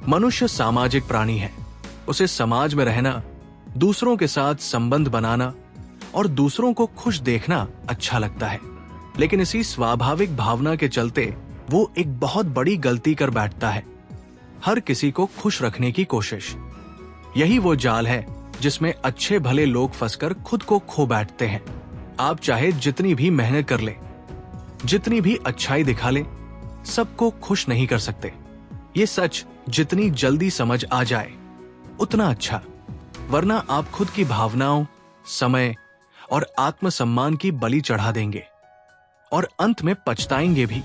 मनुष्य सामाजिक प्राणी है। उसे समाज में रहना, दूसरों के साथ संबंध बनाना और दूसरों को खुश देखना अच्छा लगता है। लेकिन इसी स्वाभाविक भावना के चलते वो एक बहुत बड़ी गलती कर बैठता है, हर किसी को खुश रखने की कोशिश। यही वो जाल है जिसमें अच्छे भले लोग फंसकर खुद को खो बैठते हैं। आप चाहे जितनी भी मेहनत कर ले, जितनी भी अच्छाई दिखा ले, सबको खुश नहीं कर सकते। ये सच जितनी जल्दी समझ आ जाए उतना अच्छा, वरना आप खुद की भावनाओं, समय और आत्मसम्मान की बलि चढ़ा देंगे और अंत में पछताएंगे भी।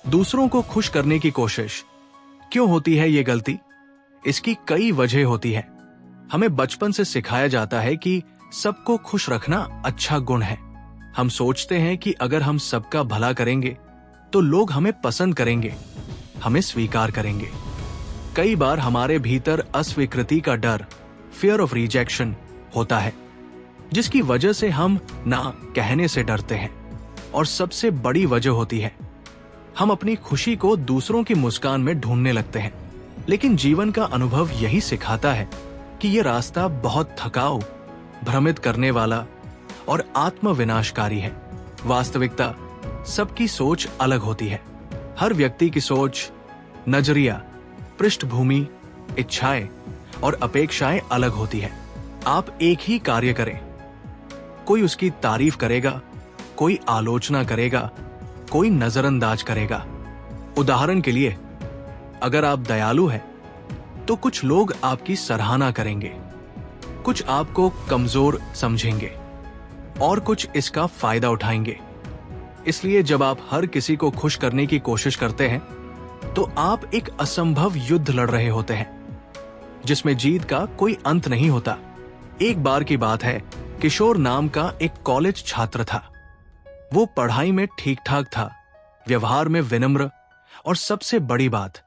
दूसरों को खुश करने की कोशिश क्यों होती है ये गलती? इसकी कई वजह होती है। हमें बचपन से सिखाया जाता है कि सबको खुश रखना अच्छा गुण है। हम सोचते हैं कि अगर हम सबका भला करेंगे तो लोग हमें पसंद करेंगे, हमें स्वीकार करेंगे। कई बार हमारे भीतर अस्वीकृति का डर, फियर ऑफ रिजेक्शन होता है, जिसकी वजह से हम ना कहने से डरते हैं। और सबसे बड़ी वजह होती है हम अपनी खुशी को दूसरों की मुस्कान में ढूंढने लगते हैं। लेकिन जीवन का अनुभव यही सिखाता है कि यह रास्ता बहुत थकाऊ, भ्रमित करने वाला और आत्मविनाशकारी है। वास्तविकता सबकी सोच अलग होती है। हर व्यक्ति की सोच, नजरिया, पृष्ठभूमि, इच्छाएं और अपेक्षाएं अलग होती है। आप एक ही कार्य करें, कोई उसकी तारीफ करेगा, कोई आलोचना करेगा, कोई नजरअंदाज करेगा। उदाहरण के लिए, अगर आप दयालु हैं तो कुछ लोग आपकी सराहना करेंगे, कुछ आपको कमजोर समझेंगे और कुछ इसका फायदा उठाएंगे। इसलिए जब आप हर किसी को खुश करने की कोशिश करते हैं तो आप एक असंभव युद्ध लड़ रहे होते हैं, जिसमें जीत का कोई अंत नहीं होता। एक बार की बात है, किशोर नाम का एक कॉलेज छात्र था। वो पढ़ाई में ठीक ठाक था, व्यवहार में विनम्र और सबसे बड़ी बात,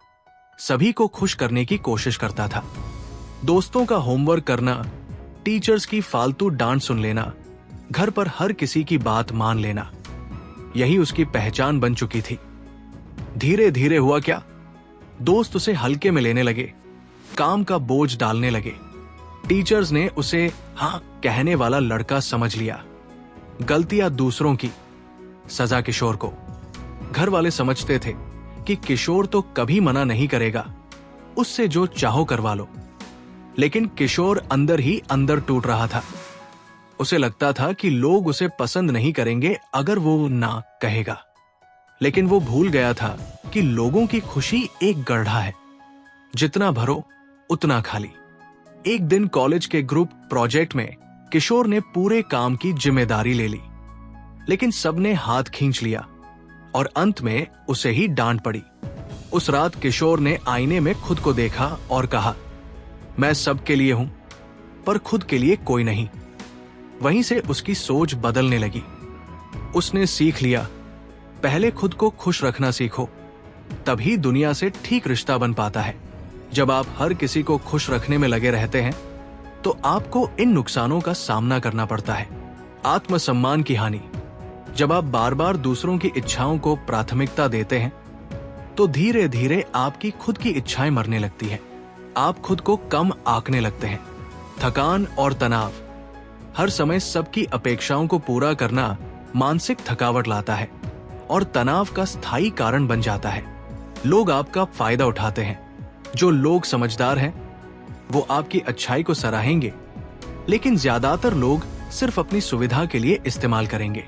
सभी को खुश करने की कोशिश करता था। दोस्तों का होमवर्क करना, टीचर्स की फालतू डांट सुन लेना, घर पर हर किसी की बात मान लेना, यही उसकी पहचान बन चुकी थी। धीरे धीरे हुआ क्या, दोस्त उसे हल्के में लेने लगे, काम का बोझ डालने लगे। टीचर्स ने उसे हाँ कहने वाला लड़का समझ लिया। गलतियां दूसरों की, सजा किशोर को। घर वाले समझते थे कि किशोर तो कभी मना नहीं करेगा, उससे जो चाहो करवा लो। लेकिन किशोर अंदर ही अंदर टूट रहा था। उसे लगता था कि लोग उसे पसंद नहीं करेंगे अगर वो ना कहेगा। लेकिन वो भूल गया था कि लोगों की खुशी एक गड्ढा है, जितना भरो उतना खाली। एक दिन कॉलेज के ग्रुप प्रोजेक्ट में किशोर ने पूरे काम की जिम्मेदारी ले ली, लेकिन सबने हाथ खींच लिया और अंत में उसे ही डांट पड़ी। उस रात किशोर ने आईने में खुद को देखा और कहा, मैं सबके लिए हूं पर खुद के लिए कोई नहीं। वहीं से उसकी सोच बदलने लगी। उसने सीख लिया, पहले खुद को खुश रखना सीखो, तभी दुनिया से ठीक रिश्ता बन पाता है। जब आप हर किसी को खुश रखने में लगे रहते हैं तो आपको इन नुकसानों का सामना करना पड़ता है। आत्मसम्मान की हानि। जब आप बार बार दूसरों की इच्छाओं को प्राथमिकता देते हैं तो धीरे धीरे आपकी खुद की इच्छाएं मरने लगती हैं। आप खुद को कम आंकने लगते हैं। थकान और तनाव। हर समय सबकी अपेक्षाओं को पूरा करना मानसिक थकावट लाता है और तनाव का स्थायी कारण बन जाता है। लोग आपका फायदा उठाते हैं। जो लोग समझदार हैं वो आपकी अच्छाई को सराहेंगे, लेकिन ज्यादातर लोग सिर्फ अपनी सुविधा के लिए इस्तेमाल करेंगे।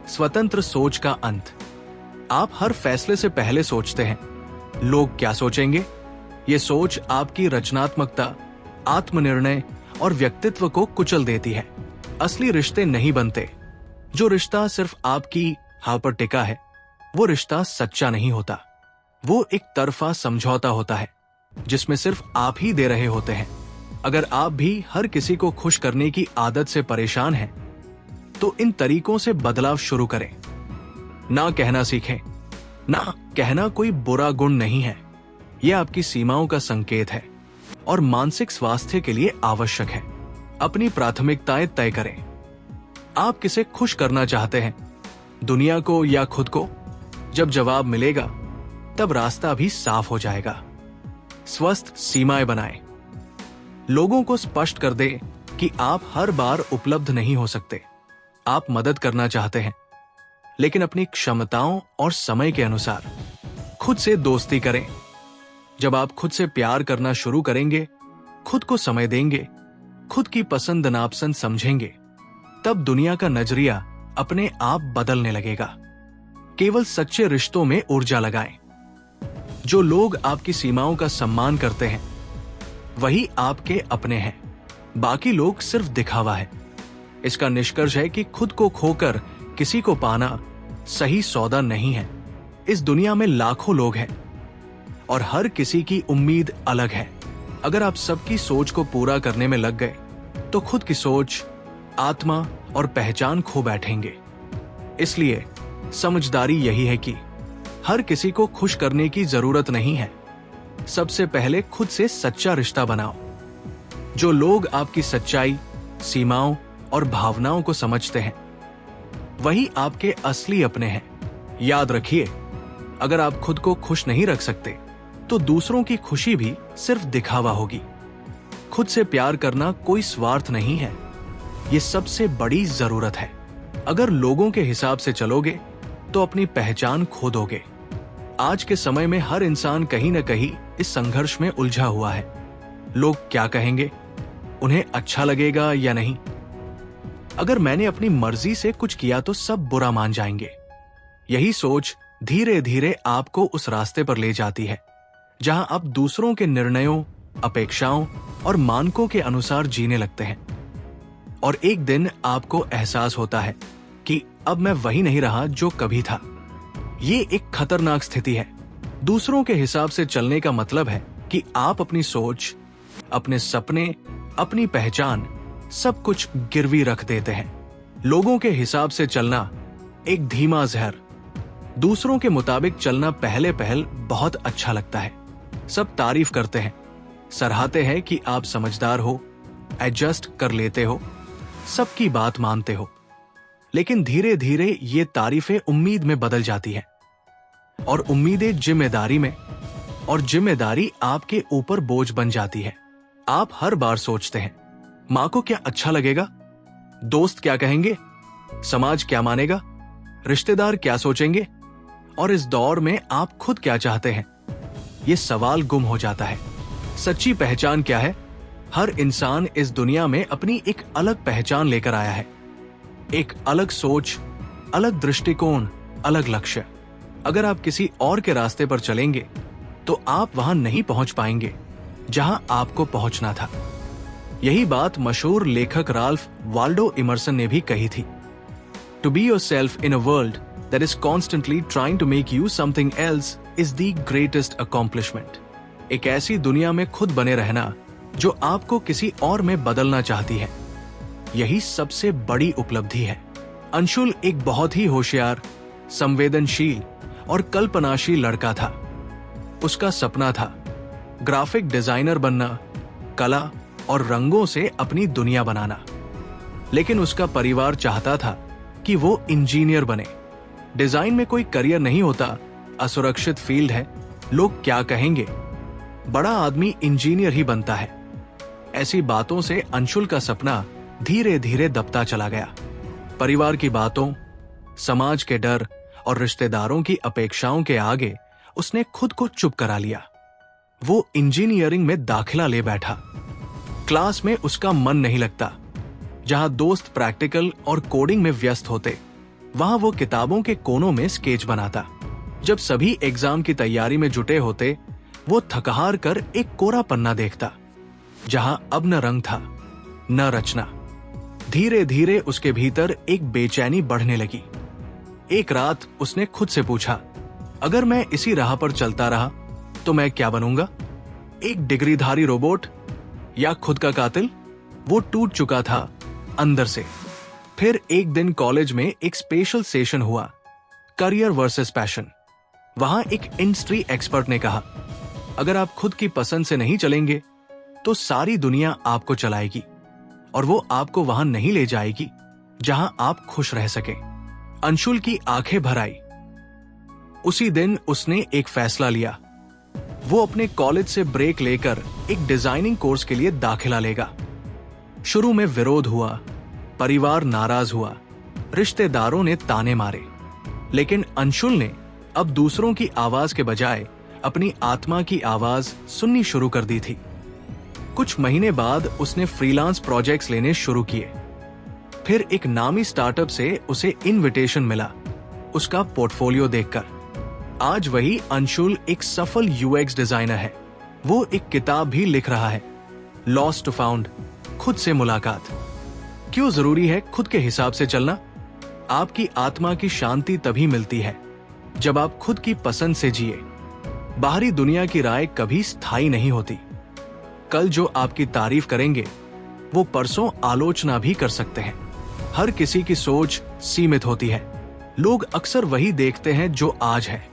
स्वतंत्र सोच का अंत। आप हर फैसले से पहले सोचते हैं, लोग क्या सोचेंगे? ये सोच आपकी रचनात्मकता, आत्मनिर्णय और व्यक्तित्व को कुचल देती है। असली रिश्ते नहीं बनते। जो रिश्ता सिर्फ आपकी हाँ पर टिका है, वो रिश्ता सच्चा नहीं होता। वो एक तरफा समझौता होता है, जिसमें सिर्फ आप ही दे रहे होते हैं। अगर आप भी हर किसी को खुश करने की आदत से परेशान हैं, तो इन तरीकों से बदलाव शुरू करें। ना कहना सीखें। ना कहना कोई बुरा गुण नहीं है, यह आपकी सीमाओं का संकेत है और मानसिक स्वास्थ्य के लिए आवश्यक है। अपनी प्राथमिकताएं तय करें। आप किसे खुश करना चाहते हैं, दुनिया को या खुद को? जब जवाब मिलेगा तब रास्ता भी साफ हो जाएगा। स्वस्थ सीमाएं बनाएं। लोगों को स्पष्ट कर दे कि आप हर बार उपलब्ध नहीं हो सकते। आप मदद करना चाहते हैं, लेकिन अपनी क्षमताओं और समय के अनुसार। खुद से दोस्ती करें। जब आप खुद से प्यार करना शुरू करेंगे, खुद को समय देंगे, खुद की पसंद नापसंद समझेंगे, तब दुनिया का नजरिया अपने आप बदलने लगेगा। केवल सच्चे रिश्तों में ऊर्जा लगाएं। जो लोग आपकी सीमाओं का सम्मान करते हैं, वही आपके अपने हैं। बाकी लोग सिर्फ दिखावा है। इसका निष्कर्ष है कि खुद को खोकर किसी को पाना सही सौदा नहीं है। इस दुनिया में लाखों लोग हैं और हर किसी की उम्मीद अलग है। अगर आप सबकी सोच को पूरा करने में लग गए, तो खुद की सोच, आत्मा और पहचान खो बैठेंगे। इसलिए समझदारी यही है कि हर किसी को खुश करने की जरूरत नहीं है। सबसे पहले खुद से सच्चा रिश्ता बनाओ। जो लोग आपकी सच्चाई, सीमाओं और भावनाओं को समझते हैं, वही आपके असली अपने हैं। याद रखिए, अगर आप खुद को खुश नहीं रख सकते, तो दूसरों की खुशी भी सिर्फ दिखावा होगी। खुद से प्यार करना कोई स्वार्थ नहीं है, ये सबसे बड़ी जरूरत है। अगर लोगों के हिसाब से चलोगे, तो अपनी पहचान खो दोगे। आज के समय में हर इंसान कहीं न कहीं इस संघर्ष में उलझा हुआ है। लोग क्या कहेंगे, उन्हें अच्छा लगेगा या नहीं। अगर मैंने अपनी मर्जी से कुछ किया तो सब बुरा मान जाएंगे। यही सोच धीरे धीरे आपको उस रास्ते पर ले जाती है जहां आप दूसरों के निर्णयों, अपेक्षाओं और मानकों के अनुसार जीने लगते हैं। और एक दिन आपको एहसास होता है कि अब मैं वही नहीं रहा जो कभी था। ये एक खतरनाक स्थिति है। दूसरों के हिसाब से चलने का मतलब है कि आप अपनी सोच, अपने सपने, अपनी पहचान, सब कुछ गिरवी रख देते हैं। लोगों के हिसाब से चलना एक धीमा जहर। दूसरों के मुताबिक चलना पहले बहुत अच्छा लगता है। सब तारीफ करते हैं, सराहते हैं कि आप समझदार हो, एडजस्ट कर लेते हो, सबकी बात मानते हो। लेकिन धीरे धीरे ये तारीफें उम्मीद में बदल जाती हैं और उम्मीदें जिम्मेदारी में, और जिम्मेदारी आपके ऊपर बोझ बन जाती है। आप हर बार सोचते हैं, माँ को क्या अच्छा लगेगा, दोस्त क्या कहेंगे, समाज क्या मानेगा, रिश्तेदार क्या सोचेंगे, और इस दौर में आप खुद क्या चाहते हैं। ये सवाल गुम हो जाता है। सच्ची पहचान क्या है? हर इंसान इस दुनिया में अपनी एक अलग पहचान लेकर आया है। एक अलग सोच, अलग दृष्टिकोण, अलग लक्ष्य। अगर आप किसी और के रास्ते पर चलेंगे, तो आप वहां नहीं पहुंच पाएंगे जहां आपको पहुंचना था। यही बात मशहूर लेखक राल्फ वाल्डो इमर्सन ने भी कही थी। To be yourself in a world that is constantly trying to make you something else is the greatest accomplishment. एक ऐसी दुनिया में खुद बने रहना जो आपको किसी और में बदलना चाहती है, यही सबसे बड़ी उपलब्धि है। अंशुल एक बहुत ही होशियार, संवेदनशील और कल्पनाशील लड़का था। उसका सपना था ग्राफिक डिजाइनर बनना, कला और रंगों से अपनी दुनिया बनाना। लेकिन उसका परिवार चाहता था कि वो इंजीनियर बने। डिजाइन में कोई करियर नहीं होता, असुरक्षित फील्ड है, लोग क्या कहेंगे, बड़ा आदमी इंजीनियर ही बनता है। ऐसी बातों से अंशुल का सपना धीरे धीरे दबता चला गया। परिवार की बातों, समाज के डर और रिश्तेदारों की अपेक्षाओं के आगे उसने खुद को चुप करा लिया। वो इंजीनियरिंग में दाखिला ले बैठा। क्लास में उसका मन नहीं लगता। जहां दोस्त प्रैक्टिकल और कोडिंग में व्यस्त होते, वहां वो किताबों के कोनों में स्केच बनाता। जब सभी एग्जाम की तैयारी में जुटे होते, वो थकहार कर एक कोरा पन्ना देखता, जहां अब न रंग था, न रचना। धीरे धीरे उसके भीतर एक बेचैनी बढ़ने लगी। एक रात उसने खुद से पूछा, अगर मैं इसी राह पर चलता रहा तो मैं क्या बनूंगा? एक डिग्रीधारी रोबोट या खुद का कातिल? वो टूट चुका था अंदर से। फिर एक दिन कॉलेज में एक स्पेशल सेशन हुआ, करियर वर्सेस पैशन। वहां एक इंडस्ट्री एक्सपर्ट ने कहा, अगर आप खुद की पसंद से नहीं चलेंगे, तो सारी दुनिया आपको चलाएगी और वो आपको वहां नहीं ले जाएगी जहां आप खुश रह सके। अंशुल की आंखें भर आई। उसी दिन उसने एक फैसला लिया, वो अपने कॉलेज से ब्रेक लेकर एक डिजाइनिंग कोर्स के लिए दाखिला लेगा। शुरू में विरोध हुआ, परिवार नाराज हुआ, रिश्तेदारों ने ताने मारे, लेकिन अंशुल ने अब दूसरों की आवाज के बजाय अपनी आत्मा की आवाज सुननी शुरू कर दी थी। कुछ महीने बाद उसने फ्रीलांस प्रोजेक्ट्स लेने शुरू किए। फिर एक नामी स्टार्टअप से उसे इनविटेशन मिला उसका पोर्टफोलियो देखकर। आज वही अंशुल एक सफल यूएक्स डिजाइनर है। वो एक किताब भी लिख रहा है, लॉस्ट टू फाउंड, खुद से मुलाकात। क्यों जरूरी है खुद के हिसाब से चलना? आपकी आत्मा की शांति तभी मिलती है जब आप खुद की पसंद से जिए। बाहरी दुनिया की राय कभी स्थायी नहीं होती। कल जो आपकी तारीफ करेंगे वो परसों आलोचना भी कर सकते हैं। हर किसी की सोच सीमित होती है। लोग अक्सर वही देखते हैं जो आज है,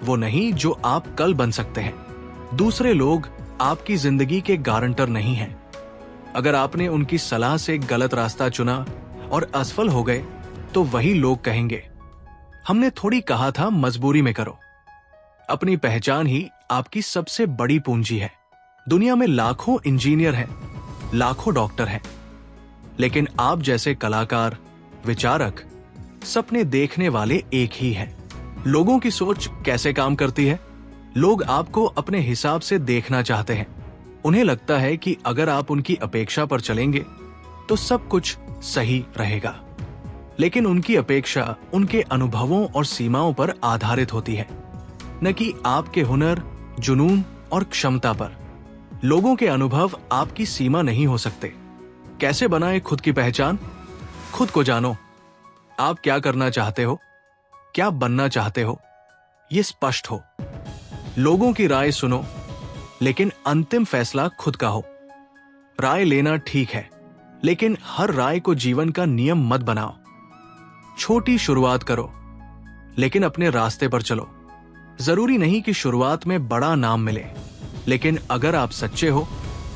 वो नहीं जो आप कल बन सकते हैं। दूसरे लोग आपकी जिंदगी के गारंटर नहीं हैं। अगर आपने उनकी सलाह से गलत रास्ता चुना और असफल हो गए तो वही लोग कहेंगे, हमने थोड़ी कहा था मजबूरी में करो। अपनी पहचान ही आपकी सबसे बड़ी पूंजी है। दुनिया में लाखों इंजीनियर हैं, लाखों डॉक्टर हैं, लेकिन आप जैसे कलाकार, विचारक, सपने देखने वाले एक ही हैं। लोगों की सोच कैसे काम करती है? लोग आपको अपने हिसाब से देखना चाहते हैं। उन्हें लगता है कि अगर आप उनकी अपेक्षा पर चलेंगे तो सब कुछ सही रहेगा, लेकिन उनकी अपेक्षा उनके अनुभवों और सीमाओं पर आधारित होती है, न कि आपके हुनर, जुनून और क्षमता पर। लोगों के अनुभव आपकी सीमा नहीं हो सकते। कैसे बनाएं खुद की पहचान? खुद को जानो। आप क्या करना चाहते हो, क्या बनना चाहते हो, ये स्पष्ट हो। लोगों की राय सुनो, लेकिन अंतिम फैसला खुद का हो। राय लेना ठीक है, लेकिन हर राय को जीवन का नियम मत बनाओ। छोटी शुरुआत करो, लेकिन अपने रास्ते पर चलो। जरूरी नहीं कि शुरुआत में बड़ा नाम मिले, लेकिन अगर आप सच्चे हो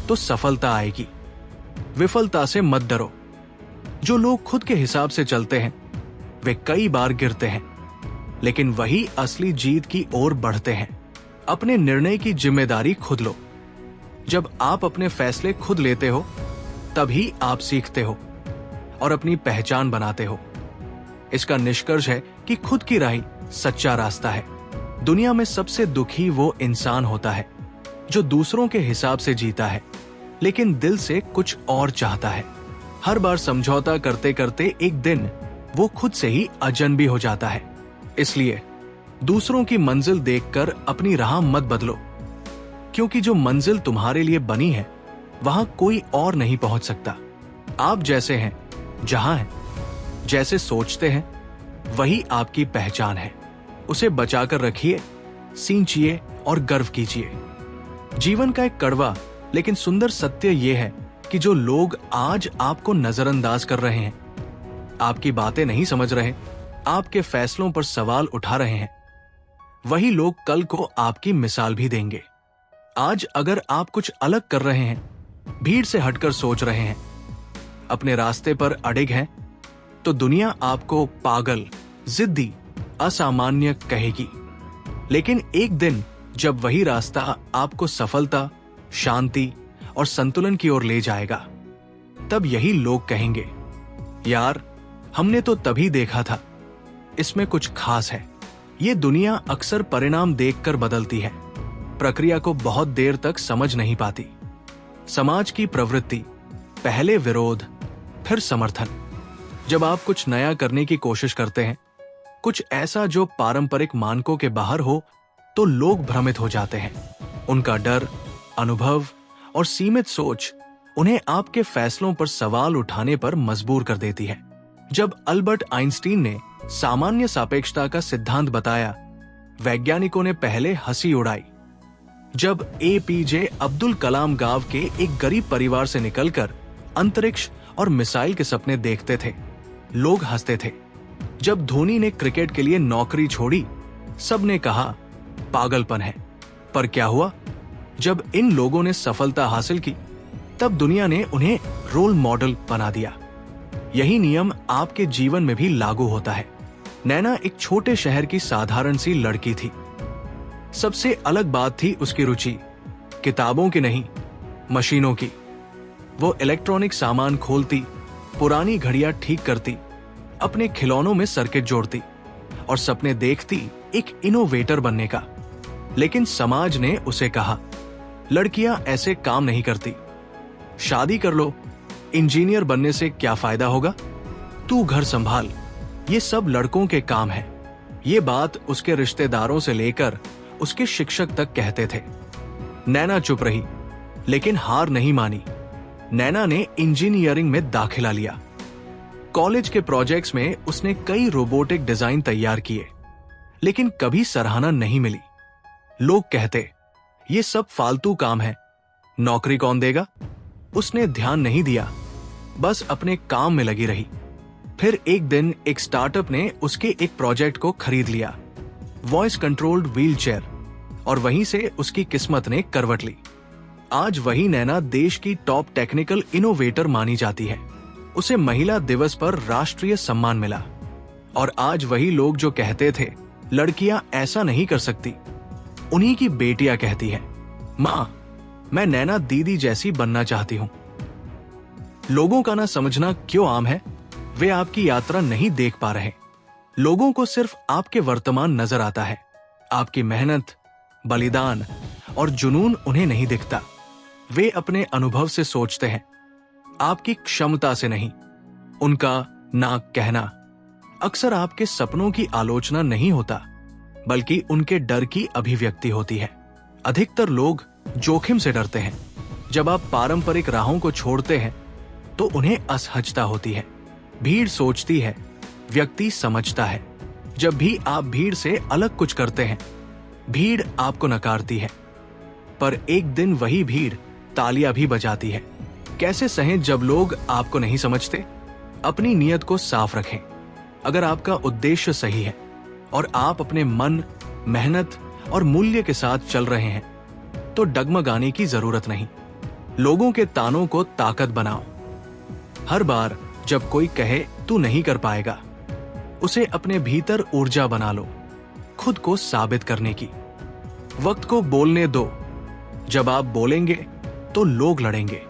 तो सफलता आएगी। विफलता से मत डरो। जो लोग खुद के हिसाब से चलते हैं वे कई बार गिरते हैं, लेकिन वही असली जीत की ओर बढ़ते हैं। अपने निर्णय की जिम्मेदारी खुद लो। जब आप अपने फैसले खुद लेते हो तभी आप सीखते हो और अपनी पहचान बनाते हो। इसका निष्कर्ष है कि खुद की राह सच्चा रास्ता है। दुनिया में सबसे दुखी वो इंसान होता है जो दूसरों के हिसाब से जीता है, लेकिन दिल से कुछ और चाहता है। हर बार समझौता करते करते एक दिन वो खुद से ही अजनबी हो जाता है। इसलिए दूसरों की मंजिल देखकर अपनी राह मत बदलो, क्योंकि जो मंजिल तुम्हारे लिए बनी है वहां कोई और नहीं पहुंच सकता। आप जैसे हैं, जहां हैं, जैसे सोचते हैं, वही आपकी पहचान है। उसे बचाकर रखिए, सींचिए और गर्व कीजिए। जीवन का एक कड़वा लेकिन सुंदर सत्य यह है कि जो लोग आज आपको नजरअंदाज कर रहे हैं, आपकी बातें नहीं समझ रहे, आपके फैसलों पर सवाल उठा रहे हैं, वही लोग कल को आपकी मिसाल भी देंगे। आज अगर आप कुछ अलग कर रहे हैं, भीड़ से हटकर सोच रहे हैं, अपने रास्ते पर अडिग हैं, तो दुनिया आपको पागल, जिद्दी, असामान्य कहेगी। लेकिन एक दिन जब वही रास्ता आपको सफलता, शांति और संतुलन की ओर ले जाएगा, तब यही लोग कहेंगे, यार हमने तो तभी देखा था, इसमें कुछ खास है। ये दुनिया अक्सर परिणाम देखकर बदलती है, प्रक्रिया को बहुत देर तक समझ नहीं पाती। समाज की प्रवृत्ति, पहले विरोध, फिर समर्थन। जब आप कुछ नया करने की कोशिश करते हैं, कुछ ऐसा जो पारंपरिक मानकों के बाहर हो, तो लोग भ्रमित हो जाते हैं। उनका डर, अनुभव और सीमित सोच उन्हें आपके फैसलों पर सवाल उठाने पर मजबूर कर देती है। जब अल्बर्ट आइंस्टीन ने सामान्य सापेक्षता का सिद्धांत बताया, वैज्ञानिकों ने पहले हंसी उड़ाई। जब एपीजे अब्दुल कलाम गांव के एक गरीब परिवार से निकलकर अंतरिक्ष और मिसाइल के सपने देखते थे, लोग हंसते थे। जब धोनी ने क्रिकेट के लिए नौकरी छोड़ी, सबने कहा पागलपन है। पर क्या हुआ? जब इन लोगों ने सफलता हासिल की, तब दुनिया ने उन्हें रोल मॉडल बना दिया। यही नियम आपके जीवन में भी लागू होता है। नैना एक छोटे शहर की साधारण सी लड़की थी। सबसे अलग बात थी उसकी रुचि, किताबों की नहीं, मशीनों की। वो इलेक्ट्रॉनिक सामान खोलती, पुरानी घड़ियां ठीक करती, अपने खिलौनों में सर्किट जोड़ती और सपने देखती एक इनोवेटर बनने का। लेकिन समाज ने उसे कहा, लड़कियां ऐसे काम नहीं करती, शादी कर लो, इंजीनियर बनने से क्या फायदा होगा, तू घर संभाल, ये सब लड़कों के काम है। ये बात उसके रिश्तेदारों से लेकर उसके शिक्षक तक कहते थे। नैना चुप रही, लेकिन हार नहीं मानी। नैना ने इंजीनियरिंग में दाखिला लिया। कॉलेज के प्रोजेक्ट्स में उसने कई रोबोटिक डिजाइन तैयार किए, लेकिन कभी सराहना नहीं मिली। लोग कहते, ये सब फालतू काम है, नौकरी कौन देगा। उसने ध्यान नहीं दिया, बस अपने काम में लगी रही। फिर एक दिन एक स्टार्टअप ने उसके एक प्रोजेक्ट को खरीद लिया, वॉइस कंट्रोल्ड व्हील चेयर, और वहीं से उसकी किस्मत ने करवट ली। आज वही नैना देश की टॉप टेक्निकल इनोवेटर मानी जाती है। उसे महिला दिवस पर राष्ट्रीय सम्मान मिला। और आज वही लोग जो कहते थे लड़कियां ऐसा नहीं कर सकती, उन्हीं की बेटियां कहती है, मां, मैं नैना दीदी जैसी बनना चाहती हूं। लोगों का ना समझना क्यों आम है? वे आपकी यात्रा नहीं देख पा रहे। लोगों को सिर्फ आपके वर्तमान नजर आता है। आपकी मेहनत, बलिदान और जुनून उन्हें नहीं दिखता। वे अपने अनुभव से सोचते हैं, आपकी क्षमता से नहीं। उनका नाक कहना अक्सर आपके सपनों की आलोचना नहीं होता, बल्कि उनके डर की अभिव्यक्ति होती है। अधिकतर लोग जोखिम से डरते हैं। जब आप पारंपरिक राहों को छोड़ते हैं तो उन्हें असहजता होती है। भीड़ सोचती है, व्यक्ति समझता है। जब भी आप भीड़ से अलग कुछ करते हैं, भीड़ आपको नकारती है। पर एक दिन वही भीड़ तालियां भी बजाती है। कैसे सहें जब लोग आपको नहीं समझते? अपनी नीयत को साफ रखें। अगर आपका उद्देश्य सही है और आप अपने मन, मेहनत और मूल्य के साथ चल रहे हैं, तो डगमगाने की जरूरत नहीं। लोगों के तानों को ताकत बनाओ। हर बार जब कोई कहे तू नहीं कर पाएगा, उसे अपने भीतर ऊर्जा बना लो, खुद को साबित करने की। वक्त को बोलने दो। जब आप बोलेंगे तो लोग लड़ेंगे,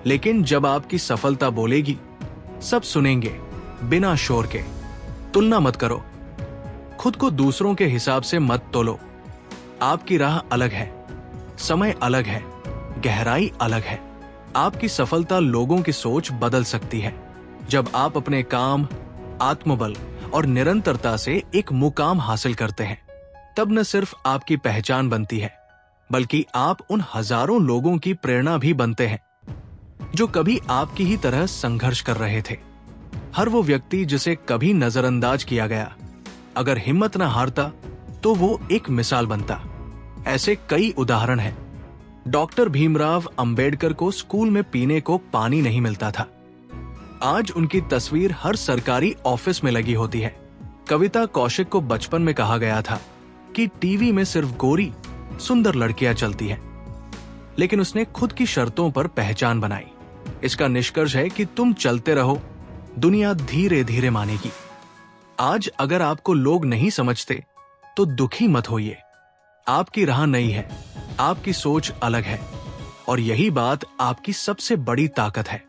लेकिन जब आपकी सफलता बोलेगी, सब सुनेंगे बिना शोर के। तुलना मत करो, खुद को दूसरों के हिसाब से मत तोलो। आपकी राह अलग है, समय अलग है, गहराई अलग है। आपकी सफलता लोगों की सोच बदल सकती है। जब आप अपने काम, आत्मबल और निरंतरता से एक मुकाम हासिल करते हैं, तब न सिर्फ आपकी पहचान बनती है, बल्कि आप उन हजारों लोगों की प्रेरणा भी बनते हैं जो कभी आपकी ही तरह संघर्ष कर रहे थे। हर वो व्यक्ति जिसे कभी नजरअंदाज किया गया, अगर हिम्मत न हारता तो वो एक मिसाल बनता। ऐसे कई उदाहरण हैं। डॉक्टर भीमराव अंबेडकर को स्कूल में पीने को पानी नहीं मिलता था। आज उनकी तस्वीर हर सरकारी ऑफिस में लगी होती है। कविता कौशिक को बचपन में कहा गया था कि टीवी में सिर्फ गोरी, सुंदर लड़कियां चलती हैं, लेकिन उसने खुद की शर्तों पर पहचान बनाई। इसका निष्कर्ष है कि तुम चलते रहो, दुनिया धीरे धीरे मानेगी। आज अगर आपको लोग नहीं समझते तो दुखी मत होइए। आपकी राह नई है, आपकी सोच अलग है, और यही बात आपकी सबसे बड़ी ताकत है।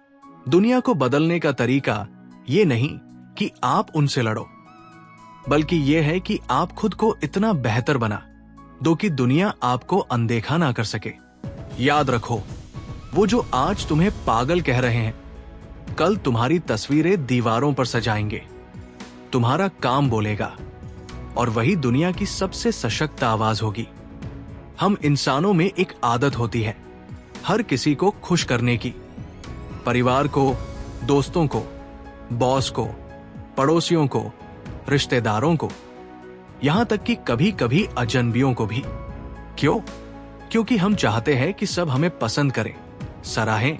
दुनिया को बदलने का तरीका ये नहीं कि आप उनसे लड़ो, बल्कि ये है कि आप खुद को इतना बेहतर बना दो कि दुनिया आपको अनदेखा ना कर सके। याद रखो, वो जो आज तुम्हें पागल कह रहे हैं, कल तुम्हारी तस्वीरें दीवारों पर सजाएंगे। तुम्हारा काम बोलेगा, और वही दुनिया की सबसे सशक्त आवाज होगी। हम इंसानों में एक आदत होती है हर किसी को खुश करने की। परिवार को, दोस्तों को, बॉस को, पड़ोसियों को, रिश्तेदारों को, यहां तक कि कभी कभी अजनबियों को भी। क्यों? क्योंकि हम चाहते हैं कि सब हमें पसंद करें, सराहें,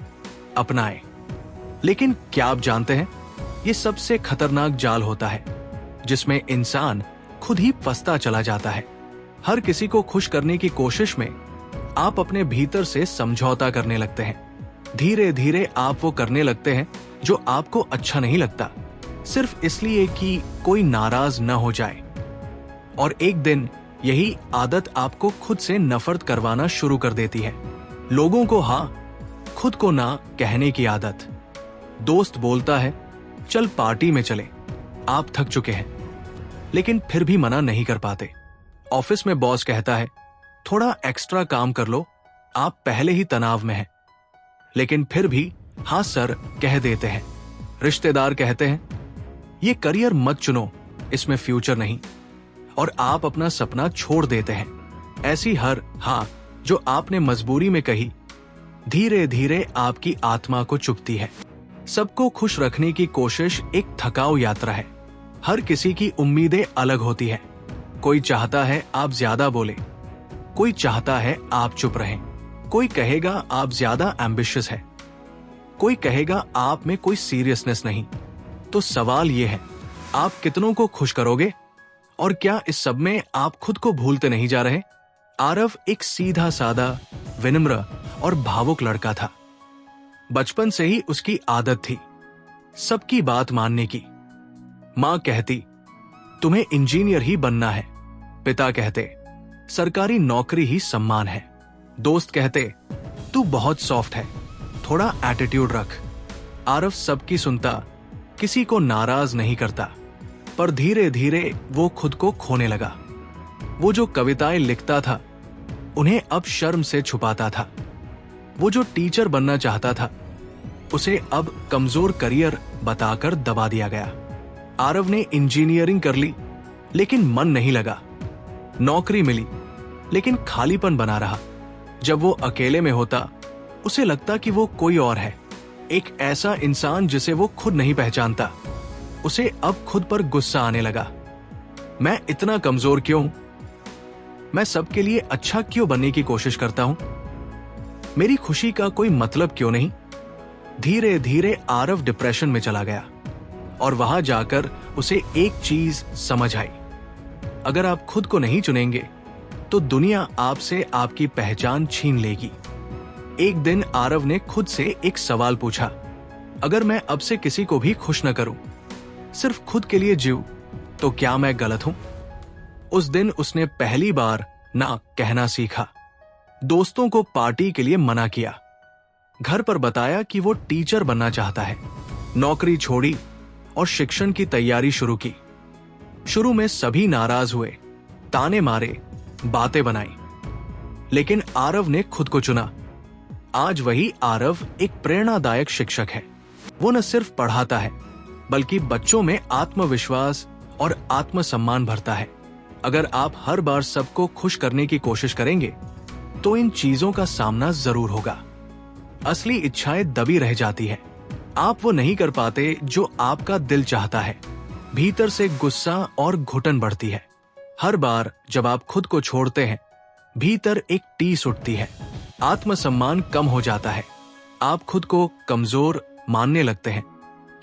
अपनाएं। लेकिन क्या आप जानते हैं, ये सबसे खतरनाक जाल होता है जिसमें इंसान खुद ही फंसता चला जाता है। हर किसी को खुश करने की कोशिश में आप अपने भीतर से समझौता करने लगते हैं। धीरे धीरे आप वो करने लगते हैं जो आपको अच्छा नहीं लगता, सिर्फ इसलिए कि कोई नाराज न हो जाए। और एक दिन यही आदत आपको खुद से नफरत करवाना शुरू कर देती है। लोगों को हाँ, खुद को ना कहने की आदत। दोस्त बोलता है चल पार्टी में चले, आप थक चुके हैं, लेकिन फिर भी मना नहीं कर पाते। ऑफिस में बॉस कहता है थोड़ा एक्स्ट्रा काम कर लो, आप पहले ही तनाव में हैं, लेकिन फिर भी हाँ सर कह देते हैं। रिश्तेदार कहते हैं ये करियर मत चुनो, इसमें फ्यूचर नहीं, और आप अपना सपना छोड़ देते हैं। ऐसी हर हाँ जो आपने मजबूरी में कही धीरे धीरे आपकी आत्मा को चुभती है। सबको खुश रखने की कोशिश एक थकाऊ यात्रा है। हर किसी की उम्मीदें अलग होती है। कोई चाहता है आप ज्यादा बोले, कोई चाहता है आप चुप रहें, कोई कहेगा आप ज्यादा एम्बिशियस है, कोई कहेगा आप में कोई सीरियसनेस नहीं। तो सवाल यह है, आप कितनों को खुश करोगे? और क्या इस सब में आप खुद को भूलते नहीं जा रहे? आरव एक सीधा सादा, विनम्र और भावुक लड़का था। बचपन से ही उसकी आदत थी सबकी बात मानने की। मां कहती तुम्हें इंजीनियर ही बनना है, पिता कहते सरकारी नौकरी ही सम्मान है, दोस्त कहते तू बहुत सॉफ्ट है, थोड़ा एटीट्यूड रख। आरव सबकी सुनता, किसी को नाराज नहीं करता, पर धीरे धीरे वो खुद को खोने लगा। वो जो कविताएं लिखता था उन्हें अब शर्म से छुपाता था। वो जो टीचर बनना चाहता था उसे अब कमजोर करियर बताकर दबा दिया गया। आरव ने इंजीनियरिंग कर ली, लेकिन मन नहीं लगा। नौकरी मिली, लेकिन खालीपन बना रहा। जब वो अकेले में होता उसे लगता कि वो कोई और है, एक ऐसा इंसान जिसे वो खुद नहीं पहचानता। उसे अब खुद पर गुस्सा आने लगा। मैं इतना कमजोर क्यों? मैं सबके लिए अच्छा क्यों बनने की कोशिश करता हूं? मेरी खुशी का कोई मतलब क्यों नहीं? धीरे धीरे आरव डिप्रेशन में चला गया, और वहां जाकर उसे एक चीज समझ आई, अगर आप खुद को नहीं चुनेंगे तो दुनिया आपसे आपकी पहचान छीन लेगी। एक दिन आरव ने खुद से एक सवाल पूछा, अगर मैं अब से किसी को भी खुश न करूं, सिर्फ खुद के लिए जीऊं, तो क्या मैं गलत हूं? उस दिन उसने पहली बार ना कहना सीखा। दोस्तों को पार्टी के लिए मना किया, घर पर बताया कि वो टीचर बनना चाहता है, नौकरी छोड़ी और शिक्षण की तैयारी शुरू की। शुरू में सभी नाराज हुए, ताने मारे, बातें बनाई, लेकिन आरव ने खुद को चुना। आज वही आरव एक प्रेरणादायक शिक्षक है। वो न सिर्फ पढ़ाता है, बल्कि बच्चों में आत्मविश्वास और आत्मसम्मान भरता है। अगर आप हर बार सबको खुश करने की कोशिश करेंगे तो इन चीजों का सामना जरूर होगा। असली इच्छाएं दबी रह जाती है। आप वो नहीं कर पाते जो आपका दिल चाहता है। भीतर से गुस्सा और घुटन बढ़ती है। हर बार जब आप खुद को छोड़ते हैं, भीतर एक टीस उठती है, आत्मसम्मान कम हो जाता है। आप खुद को कमजोर मानने लगते हैं,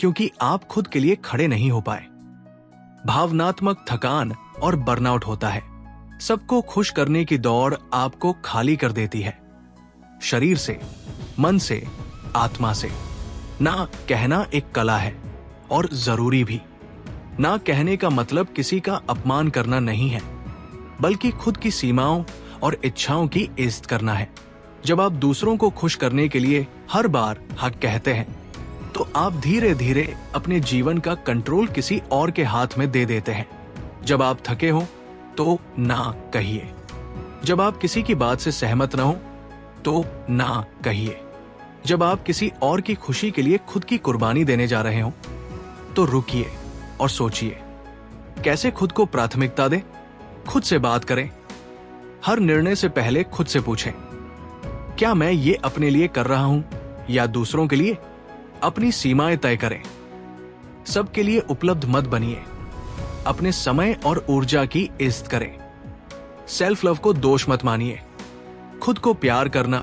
क्योंकि आप खुद के लिए खड़े नहीं हो पाए। भावनात्मक थकान और बर्नआउट होता है। सबको खुश करने की दौड़ आपको खाली कर देती है, शरीर से, मन से, आत्मा से। ना कहना एक कला है, और जरूरी भी। ना कहने का मतलब किसी का अपमान करना नहीं है, बल्कि खुद की सीमाओं और इच्छाओं की इज्जत करना है। जब आप दूसरों को खुश करने के लिए हर बार हक कहते हैं, तो आप धीरे धीरे अपने जीवन का कंट्रोल किसी और के हाथ में दे देते हैं। जब आप थके हो तो ना कहिए। जब आप किसी की बात से सहमत न हो तो ना कहिए। जब आप किसी और की खुशी के लिए खुद की कुर्बानी देने जा रहे हो तो रुकिए और सोचिए, कैसे खुद को प्राथमिकता दें। खुद से बात करें। हर निर्णय से पहले खुद से पूछें, क्या मैं ये अपने लिए कर रहा हूं या दूसरों के लिए? अपनी सीमाएं तय करें। सबके लिए उपलब्ध मत बनिए। अपने समय और ऊर्जा की इज्जत करें। सेल्फ लव को दोष मत मानिए। खुद को प्यार करना,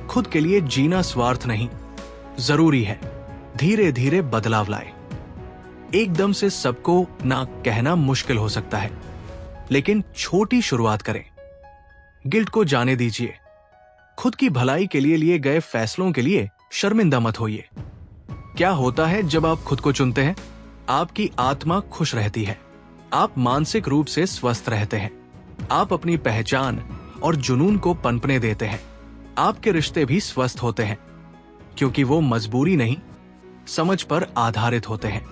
खुद के लिए जीना स्वार्थ नहीं, जरूरी है। धीरे धीरे बदलाव लाए। एकदम से सबको ना कहना मुश्किल हो सकता है, लेकिन छोटी शुरुआत करें। गिल्ट को जाने दीजिए। खुद की भलाई के लिए गए फैसलों के लिए शर्मिंदा मत होइए। क्या होता है जब आप खुद को चुनते हैं? आपकी आत्मा खुश रहती है, आप मानसिक रूप से स्वस्थ रहते हैं, आप अपनी पहचान और जुनून को पनपने देते हैं। आपके रिश्ते भी स्वस्थ होते हैं, क्योंकि वो मजबूरी नहीं, समझ पर आधारित होते हैं।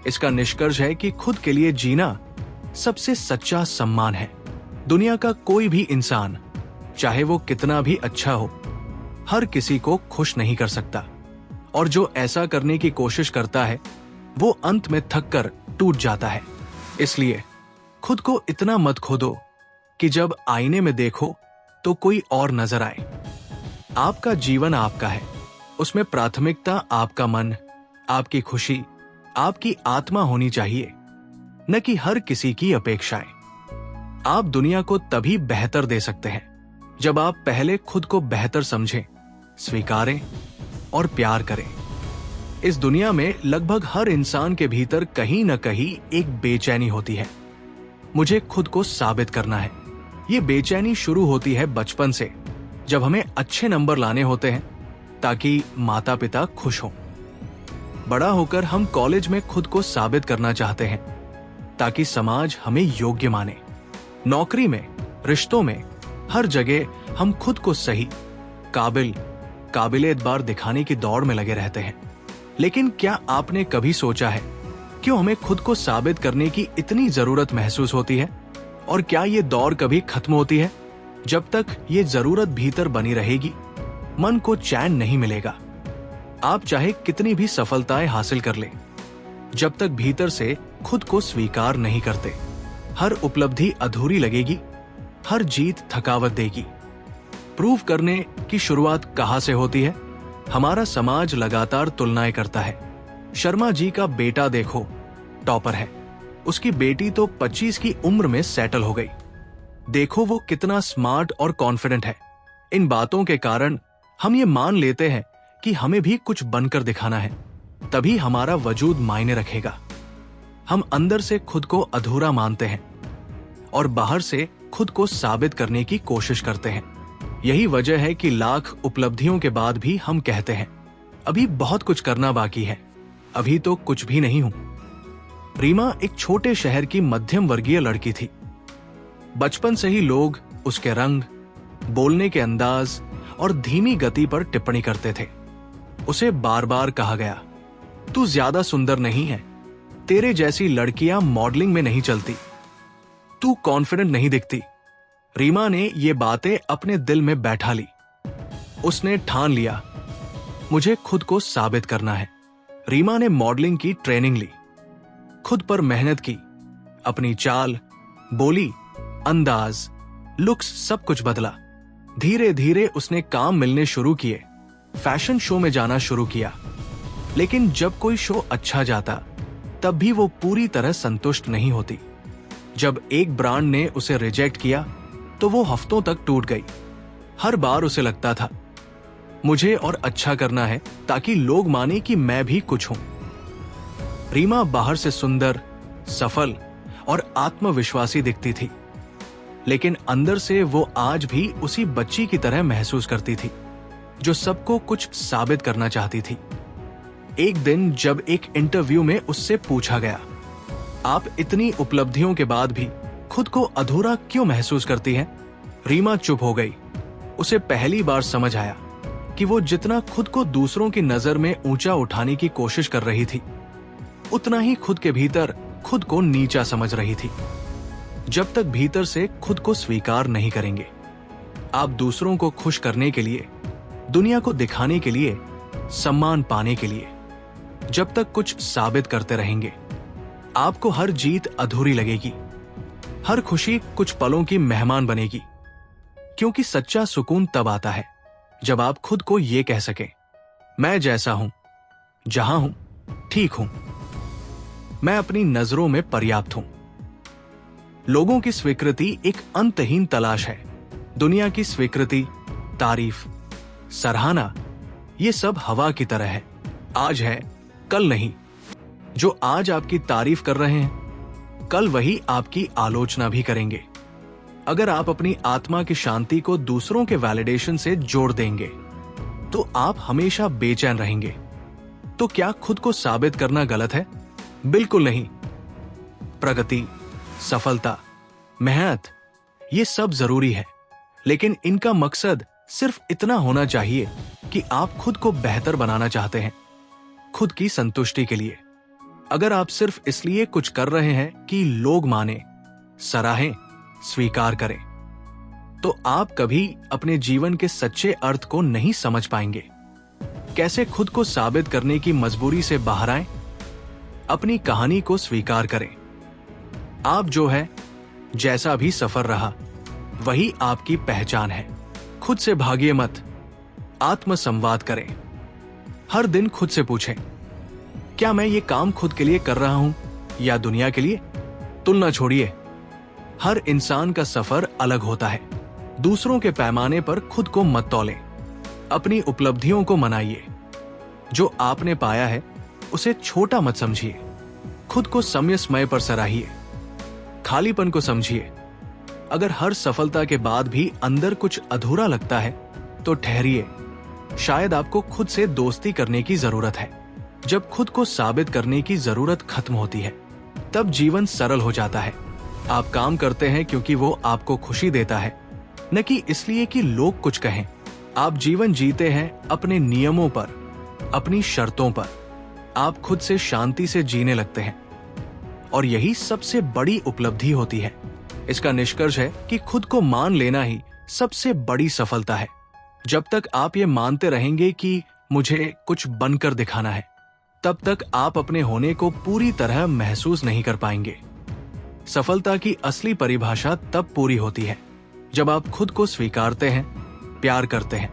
इसका निष्कर्ष है कि खुद के लिए जीना सबसे सच्चा सम्मान है। दुनिया का कोई भी इंसान, चाहे वो कितना भी अच्छा हो, हर किसी को खुश नहीं कर सकता, और जो ऐसा करने की कोशिश करता है वो अंत में थककर टूट जाता है। इसलिए खुद को इतना मत खो दो कि जब आईने में देखो तो कोई और नजर आए। आपका जीवन आपका है, उसमें प्राथमिकता आपका मन, आपकी खुशी, आपकी आत्मा होनी चाहिए, न कि हर किसी की अपेक्षाएं। आप दुनिया को तभी बेहतर दे सकते हैं जब आप पहले खुद को बेहतर समझें, स्वीकारें और प्यार करें। इस दुनिया में लगभग हर इंसान के भीतर कहीं न कहीं एक बेचैनी होती है। मुझे खुद को साबित करना है। ये बेचैनी शुरू होती है बचपन से, जब हमें अच्छे नंबर लाने होते हैं ताकि माता पिता खुश हों। बड़ा होकर हम कॉलेज में खुद को साबित करना चाहते हैं ताकि समाज हमें योग्य माने। नौकरी में, रिश्तों में, हर जगह हम खुद को सही, काबिल एतबार दिखाने की दौड़ में लगे रहते हैं। लेकिन क्या आपने कभी सोचा है क्यों हमें खुद को साबित करने की इतनी जरूरत महसूस होती है? और क्या ये दौड़ कभी खत्म होती है? जब तक ये जरूरत भीतर बनी रहेगी, मन को चैन नहीं मिलेगा। आप चाहे कितनी भी सफलताएं हासिल कर लें, जब तक भीतर से खुद को स्वीकार नहीं करते, हर उपलब्धि अधूरी लगेगी, हर जीत थकावट देगी। प्रूव करने की शुरुआत कहां से होती है? हमारा समाज लगातार तुलनाएं करता है। शर्मा जी का बेटा देखो, टॉपर है, उसकी बेटी तो 25 की उम्र में सेटल हो गई। देखो वो कितना स्मार्ट और कॉन्फिडेंट है। इन बातों के कारण हम ये मान लेते हैं कि हमें भी कुछ बनकर दिखाना है, तभी हमारा वजूद मायने रखेगा। हम अंदर से खुद को अधूरा मानते हैं और बाहर से खुद को साबित करने की कोशिश करते हैं। यही वजह है कि लाख उपलब्धियों के बाद भी हम कहते हैं, अभी बहुत कुछ करना बाकी है, अभी तो कुछ भी नहीं हूं। रीमा एक छोटे शहर की मध्यम वर्गीय लड़की थी। बचपन से ही लोग उसके रंग, बोलने के अंदाज और धीमी गति पर टिप्पणी करते थे। उसे बार बार कहा गया, तू ज्यादा सुंदर नहीं है, तेरे जैसी लड़कियां मॉडलिंग में नहीं चलती, तू कॉन्फिडेंट नहीं दिखती। रीमा ने ये बातें अपने दिल में बैठा ली। उसने ठान लिया, मुझे खुद को साबित करना है। रीमा ने मॉडलिंग की ट्रेनिंग ली, खुद पर मेहनत की, अपनी चाल, बोली, अंदाज, लुक्स सब कुछ बदला। धीरे धीरे उसने काम मिलने शुरू किए, फैशन शो में जाना शुरू किया। लेकिन जब कोई शो अच्छा जाता, तब भी वो पूरी तरह संतुष्ट नहीं होती। जब एक ब्रांड ने उसे रिजेक्ट किया तो वो हफ्तों तक टूट गई। हर बार उसे लगता था, मुझे और अच्छा करना है ताकि लोग माने कि मैं भी कुछ हूं। रीमा बाहर से सुंदर, सफल और आत्मविश्वासी दिखती थी, लेकिन अंदर से वो आज भी उसी बच्ची की तरह महसूस करती थी जो सबको कुछ साबित करना चाहती थी। एक दिन जब एक इंटरव्यू में उससे पूछा गया, आप इतनी उपलब्धियों के बाद भी खुद को अधूरा क्यों महसूस करती हैं? रीमा चुप हो गई। उसे पहली बार समझ आया कि वो जितना खुद को दूसरों की नजर में ऊंचा उठाने की कोशिश कर रही थी, उतना ही खुद के भीतर खुद को नीचा समझ रही थी। जब तक भीतर से खुद को स्वीकार नहीं करेंगे, आप दूसरों को खुश करने के लिए, दुनिया को दिखाने के लिए, सम्मान पाने के लिए, जब तक कुछ साबित करते रहेंगे, आपको हर जीत अधूरी लगेगी, हर खुशी कुछ पलों की मेहमान बनेगी। क्योंकि सच्चा सुकून तब आता है जब आप खुद को ये कह सकें, मैं जैसा हूं, जहां हूं, ठीक हूं, मैं अपनी नजरों में पर्याप्त हूं। लोगों की स्वीकृति एक अंतहीन तलाश है। दुनिया की स्वीकृति, तारीफ, सराहना, ये सब हवा की तरह है, आज है, कल नहीं। जो आज आपकी तारीफ कर रहे हैं, कल वही आपकी आलोचना भी करेंगे। अगर आप अपनी आत्मा की शांति को दूसरों के वैलिडेशन से जोड़ देंगे, तो आप हमेशा बेचैन रहेंगे। तो क्या खुद को साबित करना गलत है? बिल्कुल नहीं। प्रगति, सफलता, मेहनत, ये सब जरूरी है, लेकिन इनका मकसद सिर्फ इतना होना चाहिए कि आप खुद को बेहतर बनाना चाहते हैं, खुद की संतुष्टि के लिए। अगर आप सिर्फ इसलिए कुछ कर रहे हैं कि लोग माने, सराहें, स्वीकार करें, तो आप कभी अपने जीवन के सच्चे अर्थ को नहीं समझ पाएंगे। कैसे खुद को साबित करने की मजबूरी से बाहर आएं? अपनी कहानी को स्वीकार करें। आप जो है, जैसा भी सफर रहा, वही आपकी पहचान है। खुद से भागिए मत, आत्मसंवाद करें। हर दिन खुद से पूछें, क्या मैं ये काम खुद के लिए कर रहा हूं या दुनिया के लिए? तुलना छोड़िए। हर इंसान का सफर अलग होता है। दूसरों के पैमाने पर खुद को मत तौलें। अपनी उपलब्धियों को मनाइए। जो आपने पाया है उसे छोटा मत समझिए। खुद को समय समय पर सराहिए। खालीपन को समझिए। अगर हर सफलता के बाद भी अंदर कुछ अधूरा लगता है तो ठहरिए। शायद आपको खुद से दोस्ती करने की जरूरत है। जब खुद को साबित करने की जरूरत खत्म होती है, तब जीवन सरल हो जाता है। आप काम करते हैं क्योंकि वो आपको खुशी देता है, न कि इसलिए कि लोग कुछ कहें। आप जीवन जीते हैं अपने नियमों पर, अपनी शर्तों पर। आप खुद से शांति से जीने लगते हैं, और यही सबसे बड़ी उपलब्धि होती है। इसका निष्कर्ष है कि खुद को मान लेना ही सबसे बड़ी सफलता है। जब तक आप ये मानते रहेंगे कि मुझे कुछ बनकर दिखाना है, तब तक आप अपने होने को पूरी तरह महसूस नहीं कर पाएंगे। सफलता की असली परिभाषा तब पूरी होती है जब आप खुद को स्वीकारते हैं, प्यार करते हैं